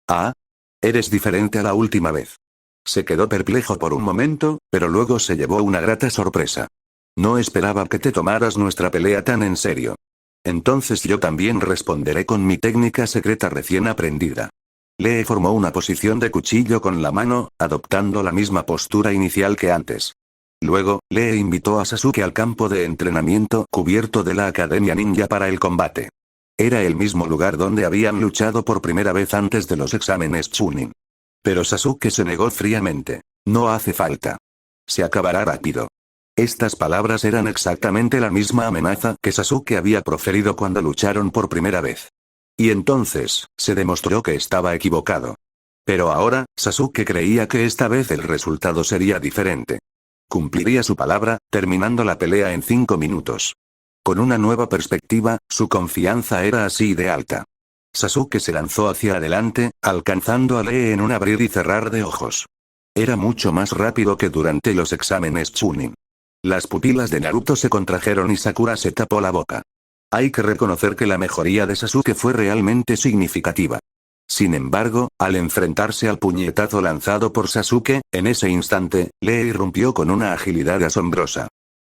Ah. Eres diferente a la última vez. Se quedó perplejo por un momento, pero luego se llevó una grata sorpresa. No esperaba que te tomaras nuestra pelea tan en serio. Entonces yo también responderé con mi técnica secreta recién aprendida. Lee formó una posición de cuchillo con la mano, adoptando la misma postura inicial que antes. Luego, Lee invitó a Sasuke al campo de entrenamiento cubierto de la Academia Ninja para el combate. Era el mismo lugar donde habían luchado por primera vez antes de los exámenes Chunin. Pero Sasuke se negó fríamente. No hace falta. Se acabará rápido. Estas palabras eran exactamente la misma amenaza que Sasuke había proferido cuando lucharon por primera vez. Y entonces, se demostró que estaba equivocado. Pero ahora, Sasuke creía que esta vez el resultado sería diferente. Cumpliría su palabra, terminando la pelea en 5 minutos. Con una nueva perspectiva, su confianza era así de alta. Sasuke se lanzó hacia adelante, alcanzando a Lee en un abrir y cerrar de ojos. Era mucho más rápido que durante los exámenes Chunin. Las pupilas de Naruto se contrajeron y Sakura se tapó la boca. Hay que reconocer que la mejoría de Sasuke fue realmente significativa. Sin embargo, al enfrentarse al puñetazo lanzado por Sasuke, en ese instante, Lee irrumpió con una agilidad asombrosa.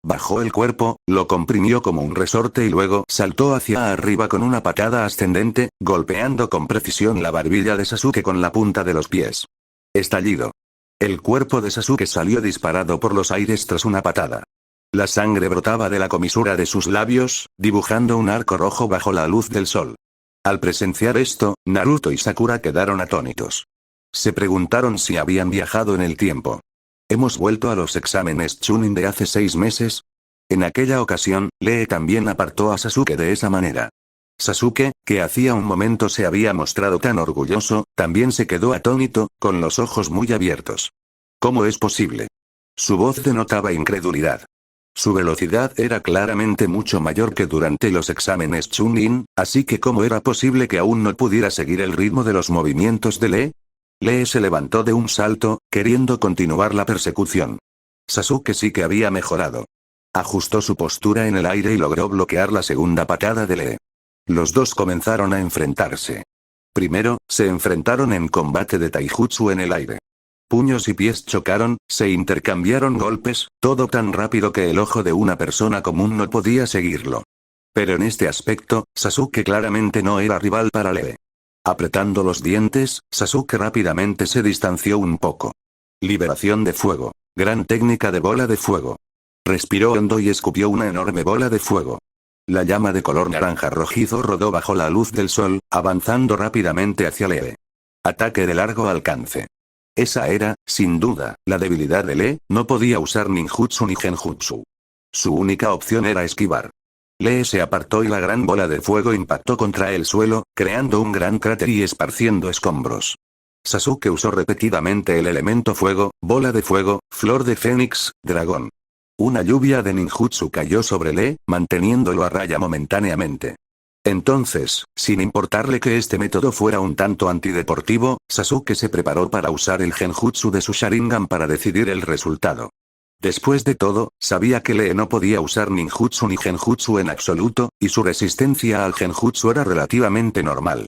Bajó el cuerpo, lo comprimió como un resorte y luego saltó hacia arriba con una patada ascendente, golpeando con precisión la barbilla de Sasuke con la punta de los pies. Estallido. El cuerpo de Sasuke salió disparado por los aires tras una patada. La sangre brotaba de la comisura de sus labios, dibujando un arco rojo bajo la luz del sol. Al presenciar esto, Naruto y Sakura quedaron atónitos. Se preguntaron si habían viajado en el tiempo. ¿Hemos vuelto a los exámenes Chunin de hace 6 meses? En aquella ocasión, Lee también apartó a Sasuke de esa manera. Sasuke, que hacía un momento se había mostrado tan orgulloso, también se quedó atónito, con los ojos muy abiertos. ¿Cómo es posible? Su voz denotaba incredulidad. Su velocidad era claramente mucho mayor que durante los exámenes Chunin, así que ¿cómo era posible que aún no pudiera seguir el ritmo de los movimientos de Lee? Lee se levantó de un salto, queriendo continuar la persecución. Sasuke sí que había mejorado. Ajustó su postura en el aire y logró bloquear la segunda patada de Lee. Los dos comenzaron a enfrentarse. Primero, se enfrentaron en combate de taijutsu en el aire. Puños y pies chocaron, se intercambiaron golpes, todo tan rápido que el ojo de una persona común no podía seguirlo. Pero en este aspecto, Sasuke claramente no era rival para Lee. Apretando los dientes, Sasuke rápidamente se distanció un poco. Liberación de fuego. Gran técnica de bola de fuego. Respiró hondo y escupió una enorme bola de fuego. La llama de color naranja rojizo rodó bajo la luz del sol, avanzando rápidamente hacia Lee. Ataque de largo alcance. Esa era, sin duda, la debilidad de Lee, no podía usar ninjutsu ni genjutsu. Su única opción era esquivar. Lee se apartó y la gran bola de fuego impactó contra el suelo, creando un gran cráter y esparciendo escombros. Sasuke usó repetidamente el elemento fuego, bola de fuego, flor de fénix, dragón. Una lluvia de ninjutsu cayó sobre Lee, manteniéndolo a raya momentáneamente. Entonces, sin importarle que este método fuera un tanto antideportivo, Sasuke se preparó para usar el genjutsu de su Sharingan para decidir el resultado. Después de todo, sabía que Lee no podía usar ninjutsu ni genjutsu en absoluto, y su resistencia al genjutsu era relativamente normal.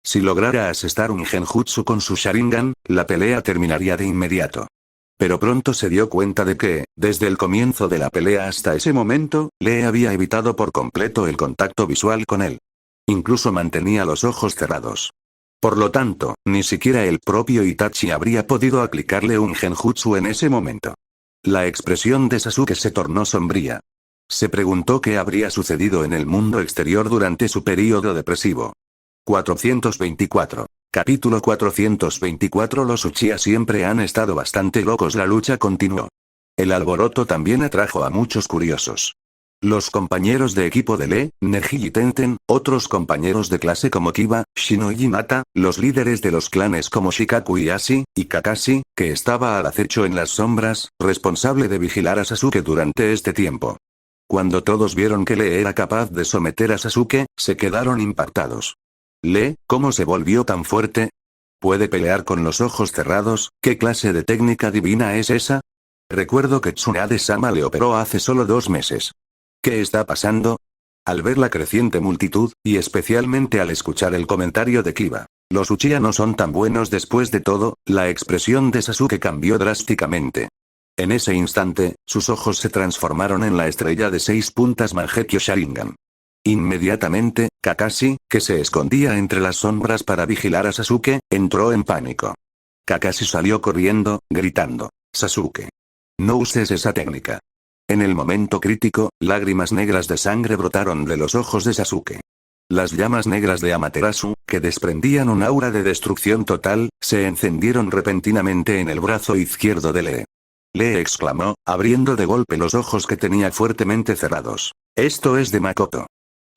Si lograra asestar un genjutsu con su Sharingan, la pelea terminaría de inmediato. Pero pronto se dio cuenta de que, desde el comienzo de la pelea hasta ese momento, Lee había evitado por completo el contacto visual con él. Incluso mantenía los ojos cerrados. Por lo tanto, ni siquiera el propio Itachi habría podido aplicarle un genjutsu en ese momento. La expresión de Sasuke se tornó sombría. Se preguntó qué habría sucedido en el mundo exterior durante su período depresivo. 424. Capítulo 424. Los Uchiha siempre han estado bastante locos. La lucha continuó. El alboroto también atrajo a muchos curiosos. Los compañeros de equipo de Lee, Neji y Tenten, otros compañeros de clase como Kiba, Shino y Hinata, los líderes de los clanes como Shikaku y Ashi, y Kakashi, que estaba al acecho en las sombras, responsable de vigilar a Sasuke durante este tiempo. Cuando todos vieron que Lee era capaz de someter a Sasuke, se quedaron impactados. Lee, ¿cómo se volvió tan fuerte? ¿Puede pelear con los ojos cerrados? ¿Qué clase de técnica divina es esa? Recuerdo que Tsunade-sama le operó hace solo 2 meses. ¿Qué está pasando? Al ver la creciente multitud, y especialmente al escuchar el comentario de Kiba, los Uchiha no son tan buenos después de todo, la expresión de Sasuke cambió drásticamente. En ese instante, sus ojos se transformaron en la estrella de 6 puntas Mangekyo Sharingan. Inmediatamente, Kakashi, que se escondía entre las sombras para vigilar a Sasuke, entró en pánico. Kakashi salió corriendo, gritando: «Sasuke, no uses esa técnica». En el momento crítico, lágrimas negras de sangre brotaron de los ojos de Sasuke. Las llamas negras de Amaterasu, que desprendían un aura de destrucción total, se encendieron repentinamente en el brazo izquierdo de Lee. Lee exclamó, abriendo de golpe los ojos que tenía fuertemente cerrados: «Esto es de Makoto».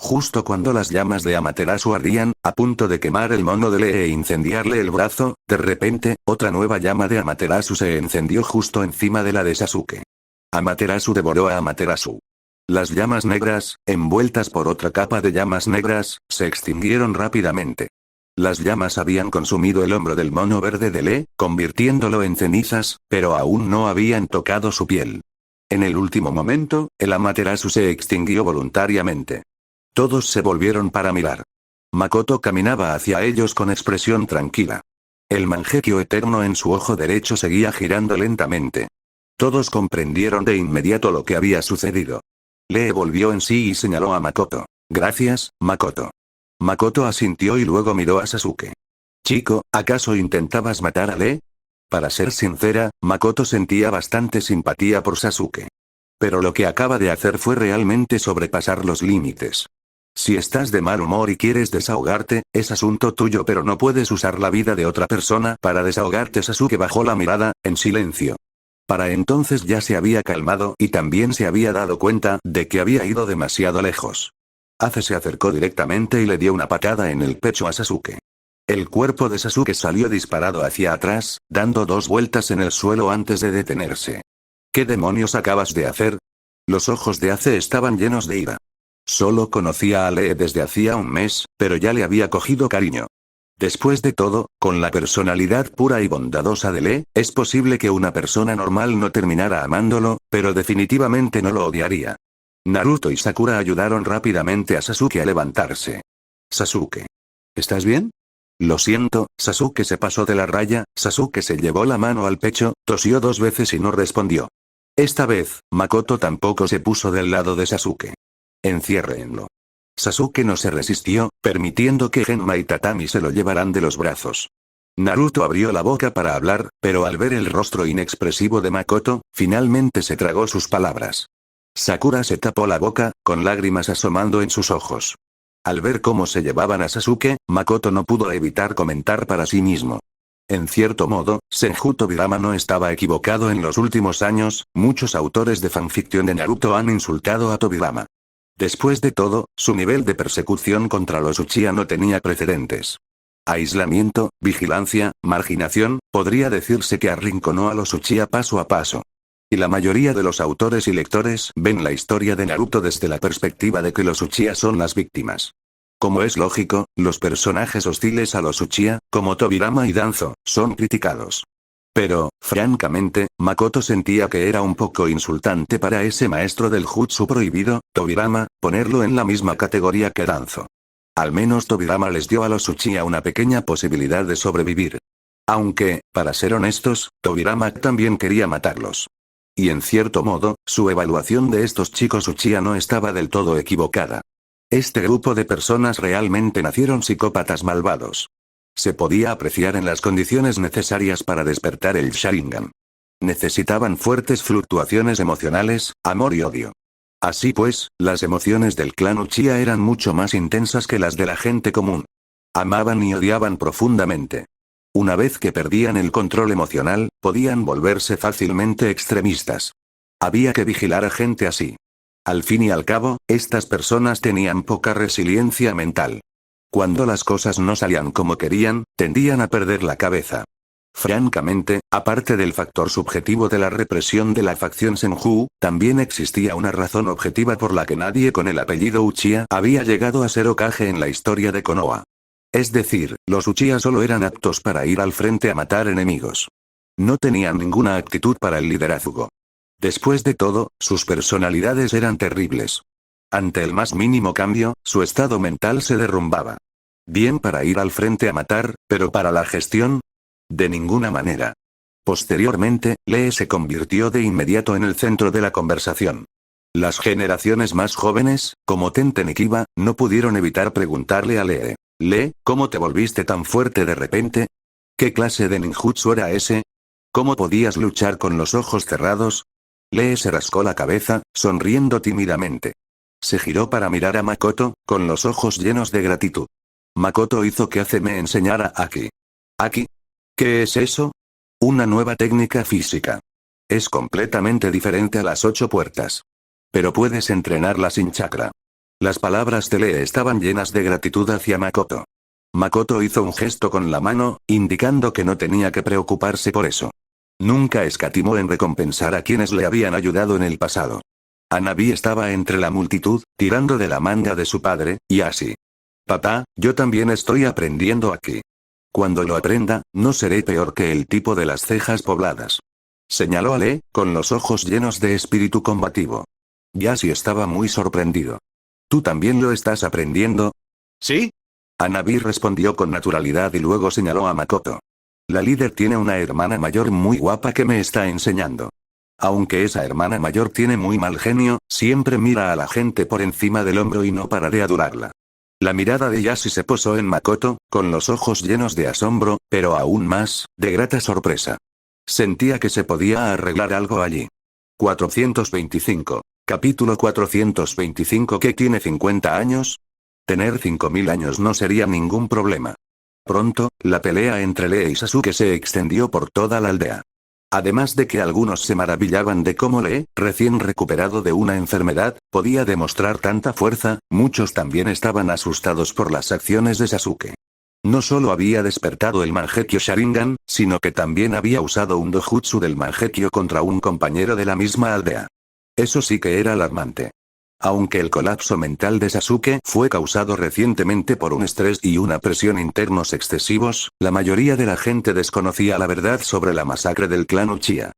Justo cuando las llamas de Amaterasu ardían, a punto de quemar el mono de Lee e incendiarle el brazo, de repente, otra nueva llama de Amaterasu se encendió justo encima de la de Sasuke. Amaterasu devoró a Amaterasu. Las llamas negras, envueltas por otra capa de llamas negras, se extinguieron rápidamente. Las llamas habían consumido el hombro del mono verde de Lee, convirtiéndolo en cenizas, pero aún no habían tocado su piel. En el último momento, el Amaterasu se extinguió voluntariamente. Todos se volvieron para mirar. Makoto caminaba hacia ellos con expresión tranquila. El Mangekyo eterno en su ojo derecho seguía girando lentamente. Todos comprendieron de inmediato lo que había sucedido. Lee volvió en sí y señaló a Makoto. «Gracias, Makoto». Makoto asintió y luego miró a Sasuke. «Chico, ¿acaso intentabas matar a Lee?» Para ser sincera, Makoto sentía bastante simpatía por Sasuke. Pero lo que acaba de hacer fue realmente sobrepasar los límites. Si estás de mal humor y quieres desahogarte, es asunto tuyo, pero no puedes usar la vida de otra persona para desahogarte. Sasuke bajó la mirada, en silencio. Para entonces ya se había calmado y también se había dado cuenta de que había ido demasiado lejos. Ace se acercó directamente y le dio una patada en el pecho a Sasuke. El cuerpo de Sasuke salió disparado hacia atrás, dando 2 vueltas en el suelo antes de detenerse. ¿Qué demonios acabas de hacer? Los ojos de Ace estaban llenos de ira. Solo conocía a Lee desde hacía un mes, pero ya le había cogido cariño. Después de todo, con la personalidad pura y bondadosa de Lee, es posible que una persona normal no terminara amándolo, pero definitivamente no lo odiaría. Naruto y Sakura ayudaron rápidamente a Sasuke a levantarse. Sasuke. ¿Estás bien? Lo siento, Sasuke se pasó de la raya. Sasuke se llevó la mano al pecho, tosió 2 veces y no respondió. Esta vez, Makoto tampoco se puso del lado de Sasuke. Enciérrenlo. Sasuke no se resistió, permitiendo que Genma y Tatami se lo llevaran de los brazos. Naruto abrió la boca para hablar, pero al ver el rostro inexpresivo de Makoto, finalmente se tragó sus palabras. Sakura se tapó la boca, con lágrimas asomando en sus ojos. Al ver cómo se llevaban a Sasuke, Makoto no pudo evitar comentar para sí mismo. En cierto modo, Senju Tobirama no estaba equivocado. En los últimos años, muchos autores de fanfiction de Naruto han insultado a Tobirama. Después de todo, su nivel de persecución contra los Uchiha no tenía precedentes. Aislamiento, vigilancia, marginación, podría decirse que arrinconó a los Uchiha paso a paso. Y la mayoría de los autores y lectores ven la historia de Naruto desde la perspectiva de que los Uchiha son las víctimas. Como es lógico, los personajes hostiles a los Uchiha, como Tobirama y Danzo, son criticados. Pero, francamente, Makoto sentía que era un poco insultante para ese maestro del jutsu prohibido, Tobirama, ponerlo en la misma categoría que Danzo. Al menos Tobirama les dio a los Uchiha una pequeña posibilidad de sobrevivir. Aunque, para ser honestos, Tobirama también quería matarlos. Y en cierto modo, su evaluación de estos chicos Uchiha no estaba del todo equivocada. Este grupo de personas realmente nacieron psicópatas malvados. Se podía apreciar en las condiciones necesarias para despertar el Sharingan. Necesitaban fuertes fluctuaciones emocionales, amor y odio. Así pues, las emociones del clan Uchiha eran mucho más intensas que las de la gente común. Amaban y odiaban profundamente. Una vez que perdían el control emocional, podían volverse fácilmente extremistas. Había que vigilar a gente así. Al fin y al cabo, estas personas tenían poca resiliencia mental. Cuando las cosas no salían como querían, tendían a perder la cabeza. Francamente, aparte del factor subjetivo de la represión de la facción Senju, también existía una razón objetiva por la que nadie con el apellido Uchiha había llegado a ser Hokage en la historia de Konoha. Es decir, los Uchiha solo eran aptos para ir al frente a matar enemigos. No tenían ninguna actitud para el liderazgo. Después de todo, sus personalidades eran terribles. Ante el más mínimo cambio, su estado mental se derrumbaba. Bien para ir al frente a matar, pero para la gestión, de ninguna manera. Posteriormente, Lee se convirtió de inmediato en el centro de la conversación. Las generaciones más jóvenes, como Tenten y Kiba, no pudieron evitar preguntarle a Lee: Lee, ¿cómo te volviste tan fuerte de repente? ¿Qué clase de ninjutsu era ese? ¿Cómo podías luchar con los ojos cerrados? Lee se rascó la cabeza, sonriendo tímidamente. Se giró para mirar a Makoto, con los ojos llenos de gratitud. Makoto hizo que Ace me enseñara Aki. ¿Aki? ¿Qué es eso? Una nueva técnica física. Es completamente diferente a las 8 puertas. Pero puedes entrenarla sin chakra. Las palabras de Lee estaban llenas de gratitud hacia Makoto. Makoto hizo un gesto con la mano, indicando que no tenía que preocuparse por eso. Nunca escatimó en recompensar a quienes le habían ayudado en el pasado. Hanabi estaba entre la multitud, tirando de la manga de su padre, y así. Papá, yo también estoy aprendiendo aquí. Cuando lo aprenda, no seré peor que el tipo de las cejas pobladas. Señaló a Lee, con los ojos llenos de espíritu combativo. Yasuo estaba muy sorprendido. ¿Tú también lo estás aprendiendo? ¿Sí? Hanabi respondió con naturalidad y luego señaló a Makoto. La líder tiene una hermana mayor muy guapa que me está enseñando. Aunque esa hermana mayor tiene muy mal genio, siempre mira a la gente por encima del hombro y no para de adorarla. La mirada de Yasuo se posó en Makoto, con los ojos llenos de asombro, pero aún más, de grata sorpresa. Sentía que se podía arreglar algo allí. 425. Capítulo 425. ¿Qué tiene 50 años? Tener 5000 años no sería ningún problema. Pronto, la pelea entre Lee y Sasuke se extendió por toda la aldea. Además de que algunos se maravillaban de cómo Lee, recién recuperado de una enfermedad, podía demostrar tanta fuerza, muchos también estaban asustados por las acciones de Sasuke. No solo había despertado el Mangekyo Sharingan, sino que también había usado un dojutsu del Mangekyo contra un compañero de la misma aldea. Eso sí que era alarmante. Aunque el colapso mental de Sasuke fue causado recientemente por un estrés y una presión internos excesivos, la mayoría de la gente desconocía la verdad sobre la masacre del clan Uchiha.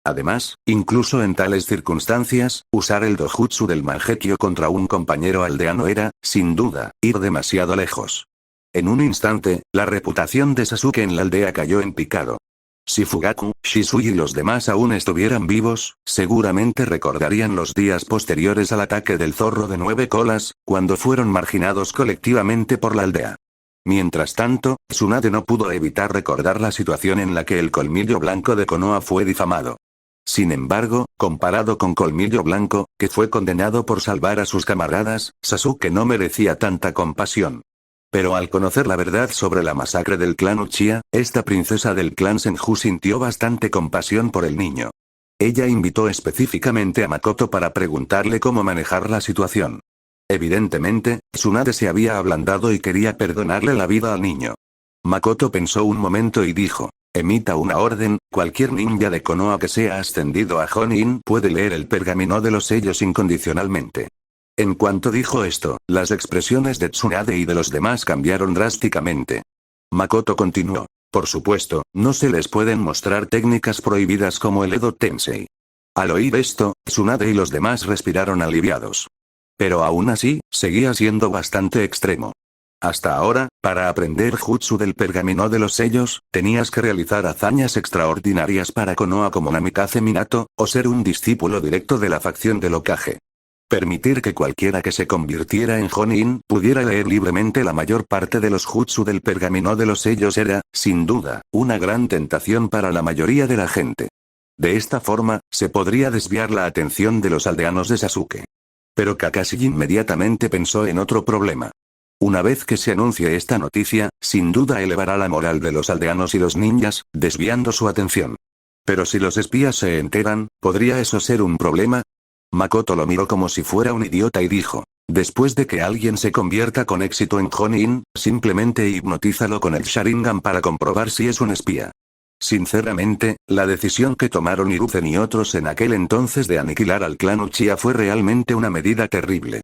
Además, incluso en tales circunstancias, usar el dojutsu del Mangekyo contra un compañero aldeano era, sin duda, ir demasiado lejos. En un instante, la reputación de Sasuke en la aldea cayó en picado. Si Fugaku, Shisui y los demás aún estuvieran vivos, seguramente recordarían los días posteriores al ataque del zorro de 9 colas, cuando fueron marginados colectivamente por la aldea. Mientras tanto, Tsunade no pudo evitar recordar la situación en la que el colmillo blanco de Konoha fue difamado. Sin embargo, comparado con Colmillo Blanco, que fue condenado por salvar a sus camaradas, Sasuke no merecía tanta compasión. Pero al conocer la verdad sobre la masacre del clan Uchiha, esta princesa del clan Senju sintió bastante compasión por el niño. Ella invitó específicamente a Makoto para preguntarle cómo manejar la situación. Evidentemente, Tsunade se había ablandado y quería perdonarle la vida al niño. Makoto pensó un momento y dijo: emita una orden, cualquier ninja de Konoha que sea ascendido a Jonin puede leer el pergamino de los sellos incondicionalmente. En cuanto dijo esto, las expresiones de Tsunade y de los demás cambiaron drásticamente. Makoto continuó: por supuesto, no se les pueden mostrar técnicas prohibidas como el Edo Tensei. Al oír esto, Tsunade y los demás respiraron aliviados. Pero aún así, seguía siendo bastante extremo. Hasta ahora, para aprender jutsu del pergamino de los sellos, tenías que realizar hazañas extraordinarias para Konoha como Namikaze Minato, o ser un discípulo directo de la facción del Hokage. Permitir que cualquiera que se convirtiera en Jonin pudiera leer libremente la mayor parte de los jutsu del pergamino de los sellos era, sin duda, una gran tentación para la mayoría de la gente. De esta forma, se podría desviar la atención de los aldeanos de Sasuke. Pero Kakashi inmediatamente pensó en otro problema. Una vez que se anuncie esta noticia, sin duda elevará la moral de los aldeanos y los ninjas, desviando su atención. Pero si los espías se enteran, ¿podría eso ser un problema? Makoto lo miró como si fuera un idiota y dijo: después de que alguien se convierta con éxito en Jonin, simplemente hipnotízalo con el Sharingan para comprobar si es un espía. Sinceramente, la decisión que tomaron Hiruzen y otros en aquel entonces de aniquilar al clan Uchiha fue realmente una medida terrible.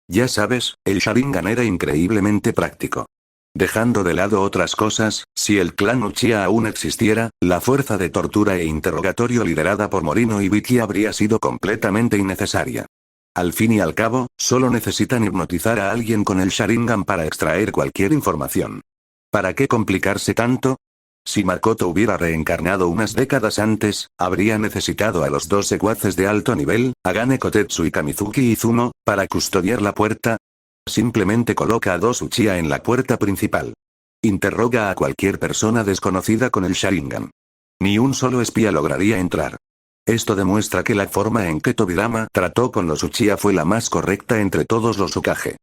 Ya sabes, el Sharingan era increíblemente práctico. Dejando de lado otras cosas, si el clan Uchiha aún existiera, la fuerza de tortura e interrogatorio liderada por Morino y Vicky habría sido completamente innecesaria. Al fin y al cabo, solo necesitan hipnotizar a alguien con el Sharingan para extraer cualquier información. ¿Para qué complicarse tanto? Si Makoto hubiera reencarnado unas décadas antes, habría necesitado a los dos secuaces de alto nivel, Agane Kotetsu y Kamizuki Izumo, para custodiar la puerta. Simplemente coloca a dos Uchiha en la puerta principal. Interroga a cualquier persona desconocida con el Sharingan. Ni un solo espía lograría entrar. Esto demuestra que la forma en que Tobirama trató con los Uchiha fue la más correcta entre todos los Hokage.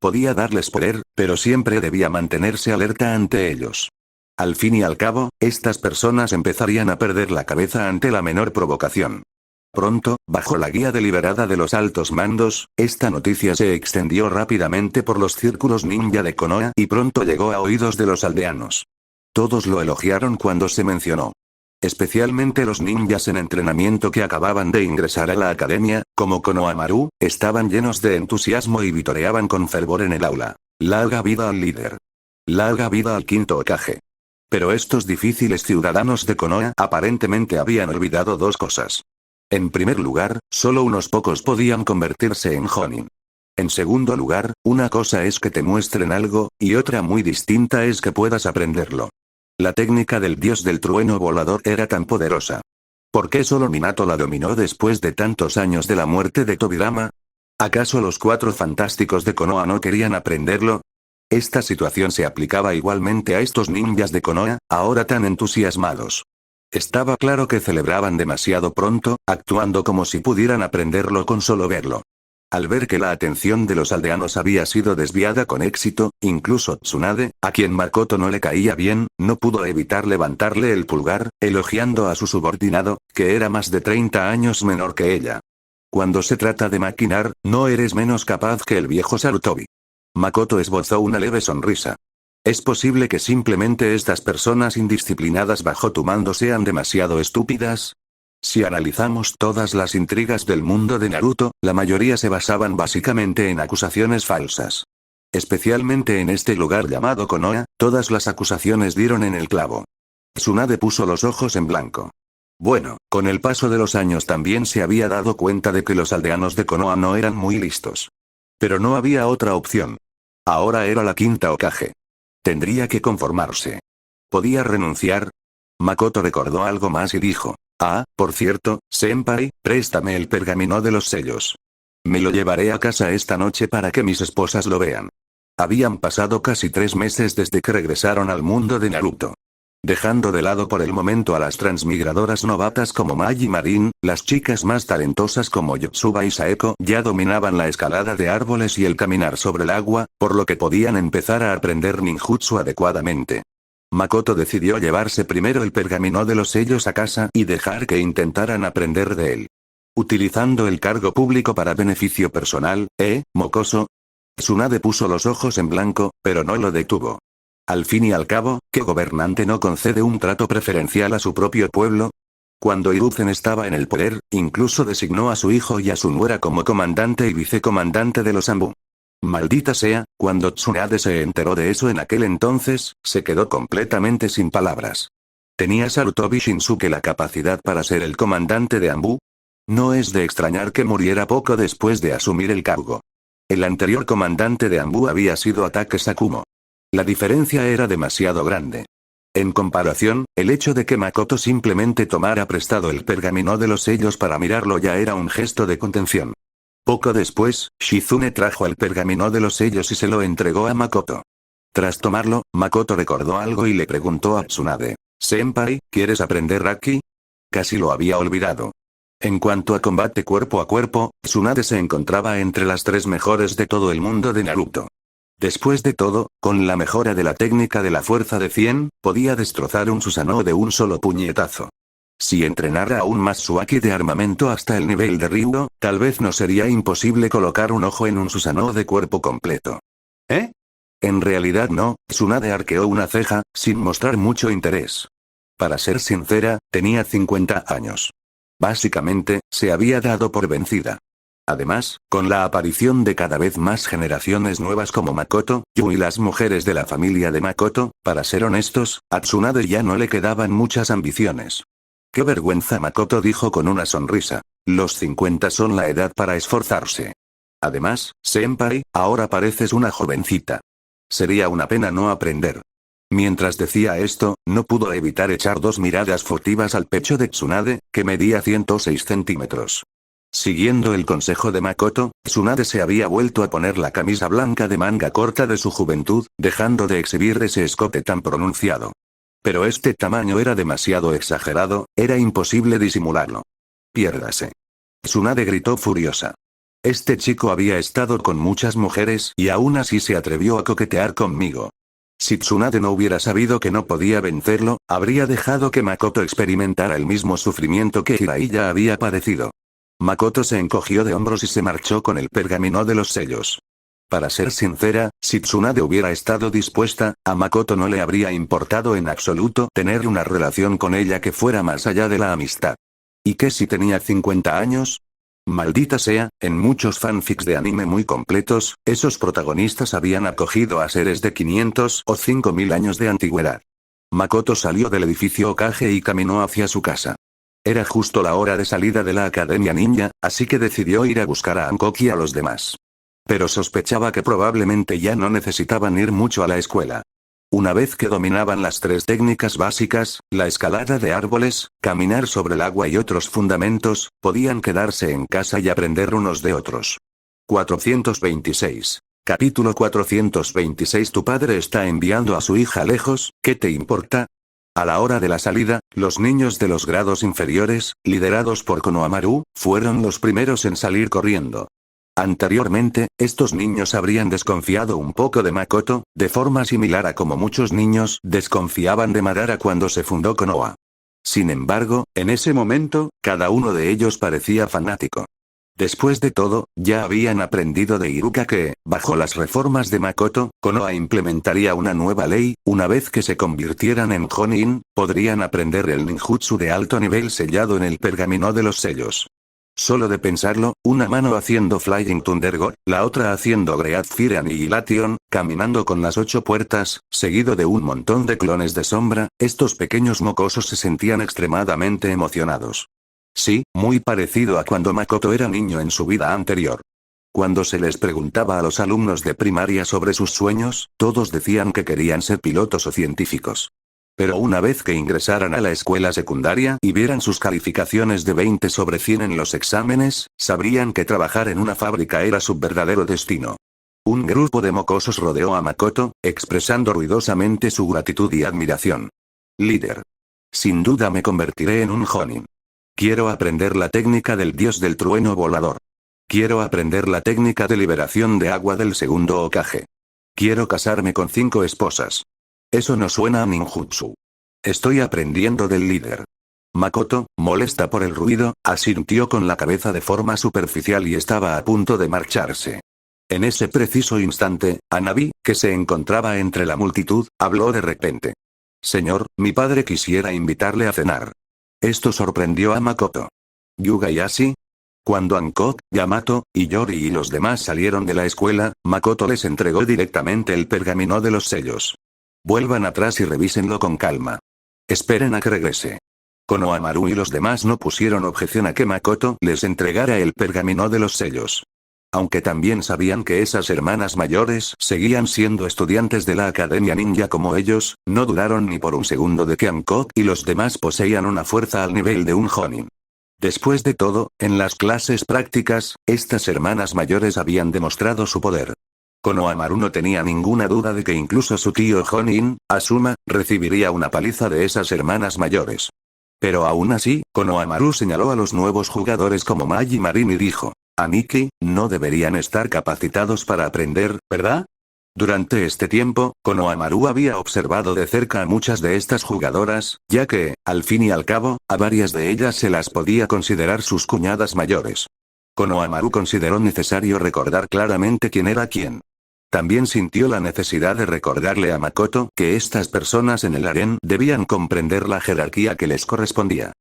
Podía darles poder, pero siempre debía mantenerse alerta ante ellos. Al fin y al cabo, estas personas empezarían a perder la cabeza ante la menor provocación. Pronto, bajo la guía deliberada de los altos mandos, esta noticia se extendió rápidamente por los círculos ninja de Konoha y pronto llegó a oídos de los aldeanos. Todos lo elogiaron cuando se mencionó. Especialmente los ninjas en entrenamiento que acababan de ingresar a la academia, como Konohamaru, estaban llenos de entusiasmo y vitoreaban con fervor en el aula. Larga vida al líder. Larga vida al quinto Hokage. Pero estos difíciles ciudadanos de Konoha aparentemente habían olvidado dos cosas. En primer lugar, solo unos pocos podían convertirse en Jonin. En segundo lugar, una cosa es que te muestren algo, y otra muy distinta es que puedas aprenderlo. La técnica del dios del trueno volador era tan poderosa. ¿Por qué solo Minato la dominó después de tantos años de la muerte de Tobirama? ¿Acaso los cuatro fantásticos de Konoha no querían aprenderlo? Esta situación se aplicaba igualmente a estos ninjas de Konoha, ahora tan entusiasmados. Estaba claro que celebraban demasiado pronto, actuando como si pudieran aprenderlo con solo verlo. Al ver que la atención de los aldeanos había sido desviada con éxito, incluso Tsunade, a quien Makoto no le caía bien, no pudo evitar levantarle el pulgar, elogiando a su subordinado, que era más de 30 años menor que ella. Cuando se trata de maquinar, no eres menos capaz que el viejo Sarutobi. Makoto esbozó una leve sonrisa. ¿Es posible que simplemente estas personas indisciplinadas bajo tu mando sean demasiado estúpidas? Si analizamos todas las intrigas del mundo de Naruto, la mayoría se basaban básicamente en acusaciones falsas. Especialmente en este lugar llamado Konoha, todas las acusaciones dieron en el clavo. Tsunade puso los ojos en blanco. Bueno, con el paso de los años también se había dado cuenta de que los aldeanos de Konoha no eran muy listos. Pero no había otra opción. Ahora era la quinta Hokage. Tendría que conformarse. ¿Podía renunciar? Makoto recordó algo más y dijo: ah, por cierto, senpai, préstame el pergamino de los sellos. Me lo llevaré a casa esta noche para que mis esposas lo vean. Habían pasado casi 3 meses desde que regresaron al mundo de Naruto. Dejando de lado por el momento a las transmigradoras novatas como Mai y Marin, las chicas más talentosas como Yotsuba y Saeko ya dominaban la escalada de árboles y el caminar sobre el agua, por lo que podían empezar a aprender ninjutsu adecuadamente. Makoto decidió llevarse primero el pergamino de los sellos a casa y dejar que intentaran aprender de él. Utilizando el cargo público para beneficio personal, mocoso? Tsunade puso los ojos en blanco, pero no lo detuvo. Al fin y al cabo, ¿qué gobernante no concede un trato preferencial a su propio pueblo? Cuando Hiruzen estaba en el poder, incluso designó a su hijo y a su nuera como comandante y vicecomandante de los Anbu. Maldita sea, cuando Tsunade se enteró de eso en aquel entonces, se quedó completamente sin palabras. ¿Tenía Sarutobi Shinsuke la capacidad para ser el comandante de Anbu? No es de extrañar que muriera poco después de asumir el cargo. El anterior comandante de Anbu había sido Atake Sakumo. La diferencia era demasiado grande. En comparación, el hecho de que Makoto simplemente tomara prestado el pergamino de los sellos para mirarlo ya era un gesto de contención. Poco después, Shizune trajo el pergamino de los sellos y se lo entregó a Makoto. Tras tomarlo, Makoto recordó algo y le preguntó a Tsunade: «Senpai, ¿quieres aprender Haki?» Casi lo había olvidado. En cuanto a combate cuerpo a cuerpo, Tsunade se encontraba entre las 3 mejores de todo el mundo de Naruto. Después de todo, con la mejora de la técnica de la fuerza de 100, podía destrozar un Susanoo de un solo puñetazo. Si entrenara aún más su Haki de armamento hasta el nivel de Ryudo, tal vez no sería imposible colocar un ojo en un Susanoo de cuerpo completo. ¿Eh? En realidad no, Tsunade arqueó una ceja, sin mostrar mucho interés. Para ser sincera, tenía 50 años. Básicamente, se había dado por vencida. Además, con la aparición de cada vez más generaciones nuevas como Makoto, Yu y las mujeres de la familia de Makoto, para ser honestos, a Tsunade ya no le quedaban muchas ambiciones. «Qué vergüenza», Makoto dijo con una sonrisa. «Los 50 son la edad para esforzarse. Además, senpai, ahora pareces una jovencita. Sería una pena no aprender». Mientras decía esto, no pudo evitar echar 2 miradas furtivas al pecho de Tsunade, que medía 106 centímetros. Siguiendo el consejo de Makoto, Tsunade se había vuelto a poner la camisa blanca de manga corta de su juventud, dejando de exhibir ese escote tan pronunciado. Pero este tamaño era demasiado exagerado, era imposible disimularlo. «Piérdase». Tsunade gritó furiosa. Este chico había estado con muchas mujeres y aún así se atrevió a coquetear conmigo. Si Tsunade no hubiera sabido que no podía vencerlo, habría dejado que Makoto experimentara el mismo sufrimiento que Jiraiya había padecido. Makoto se encogió de hombros y se marchó con el pergamino de los sellos. Para ser sincera, si Tsunade hubiera estado dispuesta, a Makoto no le habría importado en absoluto tener una relación con ella que fuera más allá de la amistad. ¿Y qué si tenía 50 años? Maldita sea, en muchos fanfics de anime muy completos, esos protagonistas habían acogido a seres de 500 o 5000 años de antigüedad. Makoto salió del edificio Hokage y caminó hacia su casa. Era justo la hora de salida de la Academia Ninja, así que decidió ir a buscar a Hancock y a los demás. Pero sospechaba que probablemente ya no necesitaban ir mucho a la escuela. Una vez que dominaban las 3 técnicas básicas, la escalada de árboles, caminar sobre el agua y otros fundamentos, podían quedarse en casa y aprender unos de otros. 426. Capítulo 426. Tu padre está enviando a su hija lejos, ¿qué te importa? A la hora de la salida, los niños de los grados inferiores, liderados por Konohamaru, fueron los primeros en salir corriendo. Anteriormente, estos niños habrían desconfiado un poco de Makoto, de forma similar a como muchos niños desconfiaban de Madara cuando se fundó Konoha. Sin embargo, en ese momento, cada uno de ellos parecía fanático. Después de todo, ya habían aprendido de Iruka que, bajo las reformas de Makoto, Konoha implementaría una nueva ley. Una vez que se convirtieran en Jonin, podrían aprender el ninjutsu de alto nivel sellado en el pergamino de los sellos. Solo de pensarlo, una mano haciendo Flying Thunder God, la otra haciendo Great Fire Annihilation, caminando con las 8 puertas, seguido de un montón de clones de sombra, estos pequeños mocosos se sentían extremadamente emocionados. Sí, muy parecido a cuando Makoto era niño en su vida anterior. Cuando se les preguntaba a los alumnos de primaria sobre sus sueños, todos decían que querían ser pilotos o científicos. Pero una vez que ingresaran a la escuela secundaria y vieran sus calificaciones de 20 sobre 100 en los exámenes, sabrían que trabajar en una fábrica era su verdadero destino. Un grupo de mocosos rodeó a Makoto, expresando ruidosamente su gratitud y admiración. Líder. Sin duda me convertiré en un Jonin. Quiero aprender la técnica del dios del trueno volador. Quiero aprender la técnica de liberación de agua del segundo Hokage. Quiero casarme con 5 esposas. Eso no suena a ninjutsu. Estoy aprendiendo del líder. Makoto, molesta por el ruido, asintió con la cabeza de forma superficial y estaba a punto de marcharse. En ese preciso instante, Hanabi, que se encontraba entre la multitud, habló de repente. Señor, mi padre quisiera invitarle a cenar. Esto sorprendió a Makoto. ¿Yuga y Ashi? Cuando Hancock, Yamato, y Yori y los demás salieron de la escuela, Makoto les entregó directamente el pergamino de los sellos. Vuelvan atrás y revísenlo con calma. Esperen a que regrese. Konohamaru y los demás no pusieron objeción a que Makoto les entregara el pergamino de los sellos. Aunque también sabían que esas hermanas mayores seguían siendo estudiantes de la Academia Ninja como ellos, no dudaron ni por un segundo de que Hancock y los demás poseían una fuerza al nivel de un Jonin. Después de todo, en las clases prácticas, estas hermanas mayores habían demostrado su poder. Konohamaru no tenía ninguna duda de que incluso su tío Jonin, Asuma, recibiría una paliza de esas hermanas mayores. Pero aún así, Konohamaru señaló a los nuevos jugadores como Mai y Marin y dijo: Aniki, no deberían estar capacitados para aprender, ¿verdad? Durante este tiempo, Konohamaru había observado de cerca a muchas de estas jugadoras, ya que, al fin y al cabo, a varias de ellas se las podía considerar sus cuñadas mayores. Konohamaru consideró necesario recordar claramente quién era quién. También sintió la necesidad de recordarle a Makoto que estas personas en el harén debían comprender la jerarquía que les correspondía.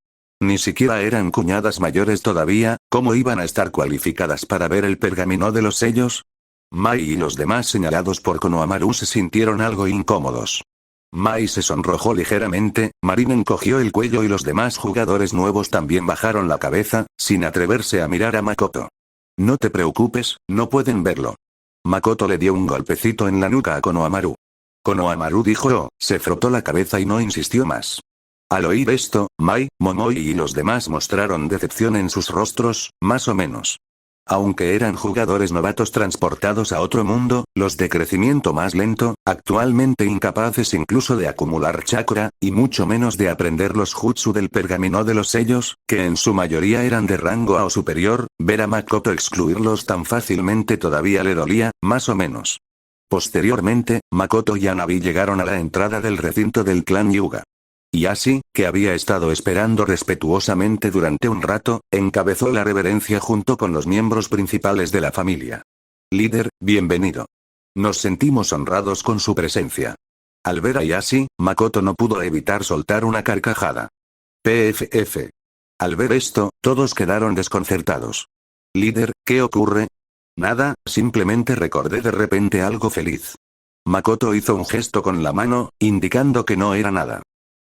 Ni siquiera eran cuñadas mayores todavía, ¿cómo iban a estar cualificadas para ver el pergamino de los sellos? Mai y los demás señalados por Konohamaru se sintieron algo incómodos. Mai se sonrojó ligeramente, Marin encogió el cuello y los demás jugadores nuevos también bajaron la cabeza, sin atreverse a mirar a Makoto. No te preocupes, no pueden verlo. Makoto le dio un golpecito en la nuca a Konohamaru. Konohamaru dijo oh, se frotó la cabeza y no insistió más. Al oír esto, Mai, Momoi y los demás mostraron decepción en sus rostros, más o menos. Aunque eran jugadores novatos transportados a otro mundo, los de crecimiento más lento, actualmente incapaces incluso de acumular chakra, y mucho menos de aprender los jutsu del pergamino de los sellos, que en su mayoría eran de rango A o superior, ver a Makoto excluirlos tan fácilmente todavía le dolía, más o menos. Posteriormente, Makoto y Hanabi llegaron a la entrada del recinto del clan Hyuga. Y así, que había estado esperando respetuosamente durante un rato, encabezó la reverencia junto con los miembros principales de la familia. Líder, bienvenido. Nos sentimos honrados con su presencia. Al ver a Yashi, Makoto no pudo evitar soltar una carcajada. PFF. Al ver esto, todos quedaron desconcertados. Líder, ¿qué ocurre? Nada, simplemente recordé de repente algo feliz. Makoto hizo un gesto con la mano, indicando que no era nada.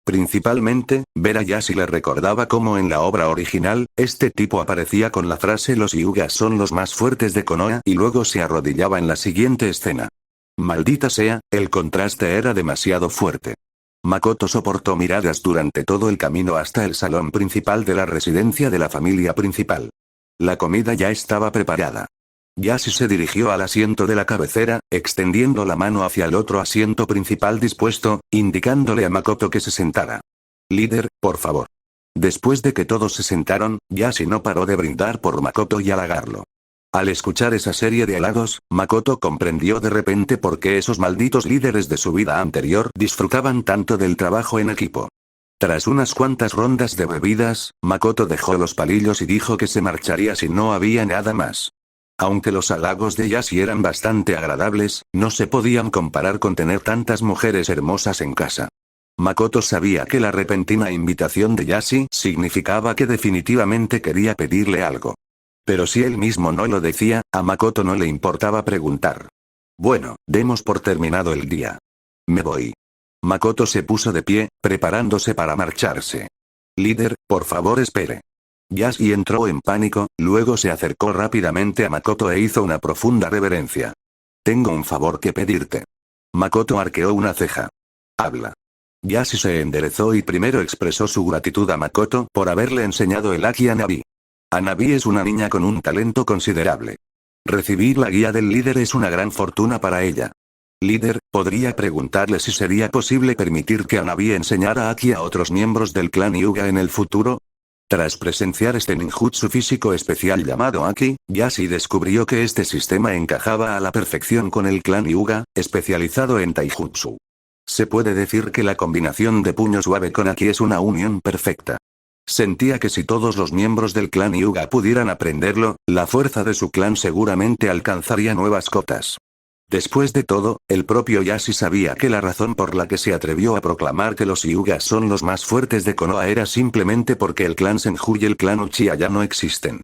Principalmente, ver a Yashi le recordaba cómo en la obra original, este tipo aparecía con la frase los Hyugas son los más fuertes de Konoha y luego se arrodillaba en la siguiente escena. Maldita sea, el contraste era demasiado fuerte. Makoto soportó miradas durante todo el camino hasta el salón principal de la residencia de la familia principal. La comida ya estaba preparada. Yashi se dirigió al asiento de la cabecera, extendiendo la mano hacia el otro asiento principal dispuesto, indicándole a Makoto que se sentara. Líder, por favor. Después de que todos se sentaron, Yashi no paró de brindar por Makoto y halagarlo. Al escuchar esa serie de halagos, Makoto comprendió de repente por qué esos malditos líderes de su vida anterior disfrutaban tanto del trabajo en equipo. Tras unas cuantas rondas de bebidas, Makoto dejó los palillos y dijo que se marcharía si no había nada más. Aunque los halagos de Yashi eran bastante agradables, no se podían comparar con tener tantas mujeres hermosas en casa. Makoto sabía que la repentina invitación de Yashi significaba que definitivamente quería pedirle algo. Pero si él mismo no lo decía, a Makoto no le importaba preguntar. Bueno, demos por terminado el día. Me voy. Makoto se puso de pie, preparándose para marcharse. Líder, por favor espere. Yashi entró en pánico, luego se acercó rápidamente a Makoto e hizo una profunda reverencia. Tengo un favor que pedirte. Makoto arqueó una ceja. Habla. Yashi se enderezó y primero expresó su gratitud a Makoto por haberle enseñado el Haki a Nabi. Anabi es una niña con un talento considerable. Recibir la guía del líder es una gran fortuna para ella. Líder, ¿podría preguntarle si sería posible permitir que Anabi enseñara Haki a otros miembros del clan Hyuga en el futuro? Tras presenciar este ninjutsu físico especial llamado Haki, Yashi descubrió que este sistema encajaba a la perfección con el clan Hyuga, especializado en taijutsu. Se puede decir que la combinación de puño suave con Haki es una unión perfecta. Sentía que si todos los miembros del clan Hyuga pudieran aprenderlo, la fuerza de su clan seguramente alcanzaría nuevas cotas. Después de todo, el propio Yashi sabía que la razón por la que se atrevió a proclamar que los Hyugas son los más fuertes de Konoha era simplemente porque el clan Senju y el clan Uchiha ya no existen.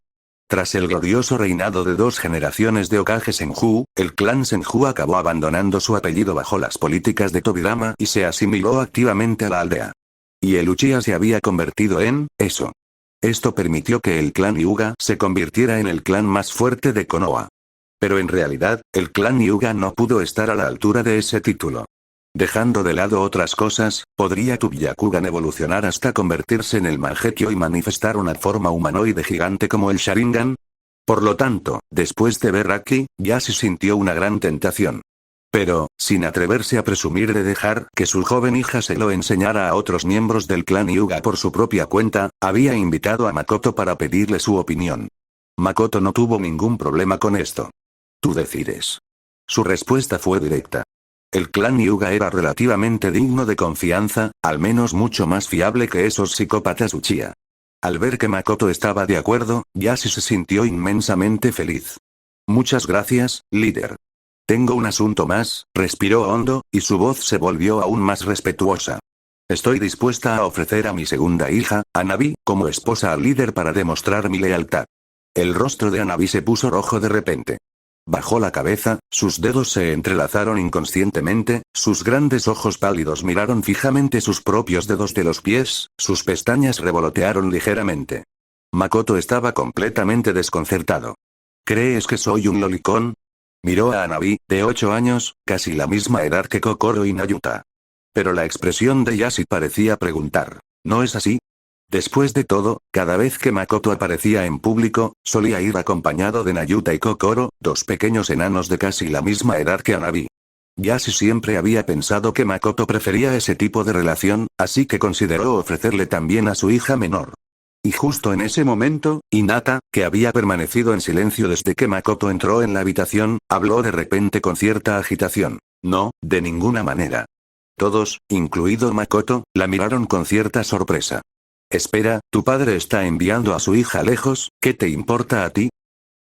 Tras el glorioso reinado de 2 generaciones de Hokage Senju, el clan Senju acabó abandonando su apellido bajo las políticas de Tobirama y se asimiló activamente a la aldea. Y el Uchiha se había convertido en eso. Esto permitió que el clan Hyuga se convirtiera en el clan más fuerte de Konoha. Pero en realidad, el clan Hyuga no pudo estar a la altura de ese título. Dejando de lado otras cosas, ¿podría Tubyakugan evolucionar hasta convertirse en el Mangekyo y manifestar una forma humanoide gigante como el Sharingan? Por lo tanto, después de ver Haki, Yashi sintió una gran tentación. Pero, sin atreverse a presumir de dejar que su joven hija se lo enseñara a otros miembros del clan Hyuga por su propia cuenta, había invitado a Makoto para pedirle su opinión. Makoto no tuvo ningún problema con esto. Tú decides. Su respuesta fue directa. El clan Hyuga era relativamente digno de confianza, al menos mucho más fiable que esos psicópatas Uchiha. Al ver que Makoto estaba de acuerdo, Yashi se sintió inmensamente feliz. Muchas gracias, líder. Tengo un asunto más, respiró hondo, y su voz se volvió aún más respetuosa. Estoy dispuesta a ofrecer a mi segunda hija, Anabi, como esposa al líder para demostrar mi lealtad. El rostro de Anabi se puso rojo de repente. Bajó la cabeza, sus dedos se entrelazaron inconscientemente, sus grandes ojos pálidos miraron fijamente sus propios dedos de los pies, sus pestañas revolotearon ligeramente. Makoto estaba completamente desconcertado. ¿Crees que soy un lolicón? Miró a Anabi, de 8 años, casi la misma edad que Kokoro y Nayuta. Pero la expresión de Yashi parecía preguntar, ¿no es así? Después de todo, cada vez que Makoto aparecía en público, solía ir acompañado de Nayuta y Kokoro, 2 pequeños enanos de casi la misma edad que Anabi. Yashi siempre había pensado que Makoto prefería ese tipo de relación, así que consideró ofrecerle también a su hija menor. Y justo en ese momento, Hinata, que había permanecido en silencio desde que Makoto entró en la habitación, habló de repente con cierta agitación. No, de ninguna manera. Todos, incluido Makoto, la miraron con cierta sorpresa. Espera, ¿tu padre está enviando a su hija lejos? ¿Qué te importa a ti?